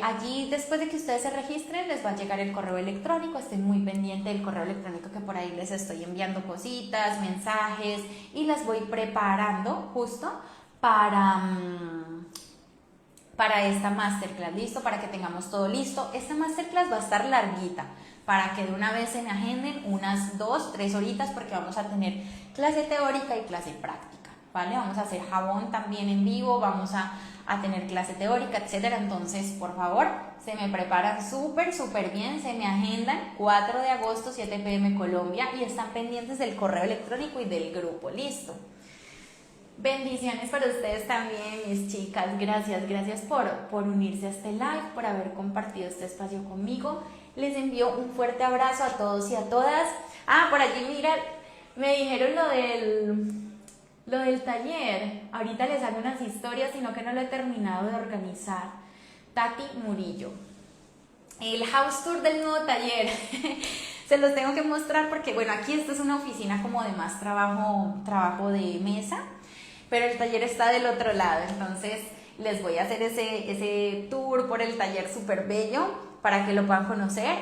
Allí, después de que ustedes se registren, les va a llegar el correo electrónico. Estén muy pendientes del correo electrónico, que por ahí les estoy enviando cositas, mensajes, y las voy preparando justo para esta Masterclass, listo, para que tengamos todo listo. Esta Masterclass va a estar larguita, para que de una vez se me agenden unas 2-3 horitas, porque vamos a tener clase teórica y clase práctica, ¿vale? Vamos a hacer jabón también en vivo, vamos a tener clase teórica, etcétera. Entonces, por favor, se me preparan súper bien, se me agendan 4 de agosto, 7 p.m. Colombia, y están pendientes del correo electrónico y del grupo, listo. Bendiciones para ustedes también, mis chicas. Gracias por unirse a este live, por haber compartido este espacio conmigo. Les envío un fuerte abrazo a todos y a todas. Por allí, mira, me dijeron lo del taller. Ahorita les hago unas historias, sino que no lo he terminado de organizar. Tati Murillo. El house tour del nuevo taller. Se los tengo que mostrar porque, bueno, aquí esta es una oficina como de más trabajo de mesa, pero el taller está del otro lado. Entonces les voy a hacer ese tour por el taller súper bello para que lo puedan conocer.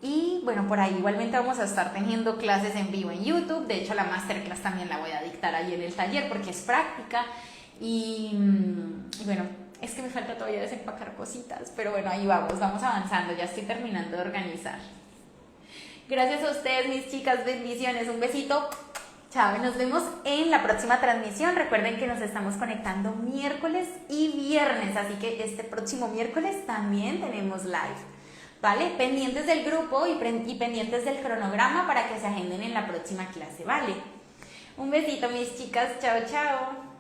Y bueno, por ahí igualmente vamos a estar teniendo clases en vivo en YouTube. De hecho, la Masterclass también la voy a dictar ahí en el taller porque es práctica. Y bueno, es que me falta todavía desempacar cositas, pero bueno, ahí vamos avanzando. Ya estoy terminando de organizar. Gracias a ustedes, mis chicas, bendiciones, un besito. Chao, nos vemos en la próxima transmisión. Recuerden que nos estamos conectando miércoles y viernes, así que este próximo miércoles también tenemos live, ¿vale? Pendientes del grupo y pendientes del cronograma para que se agenden en la próxima clase, ¿vale? Un besito, mis chicas, chao.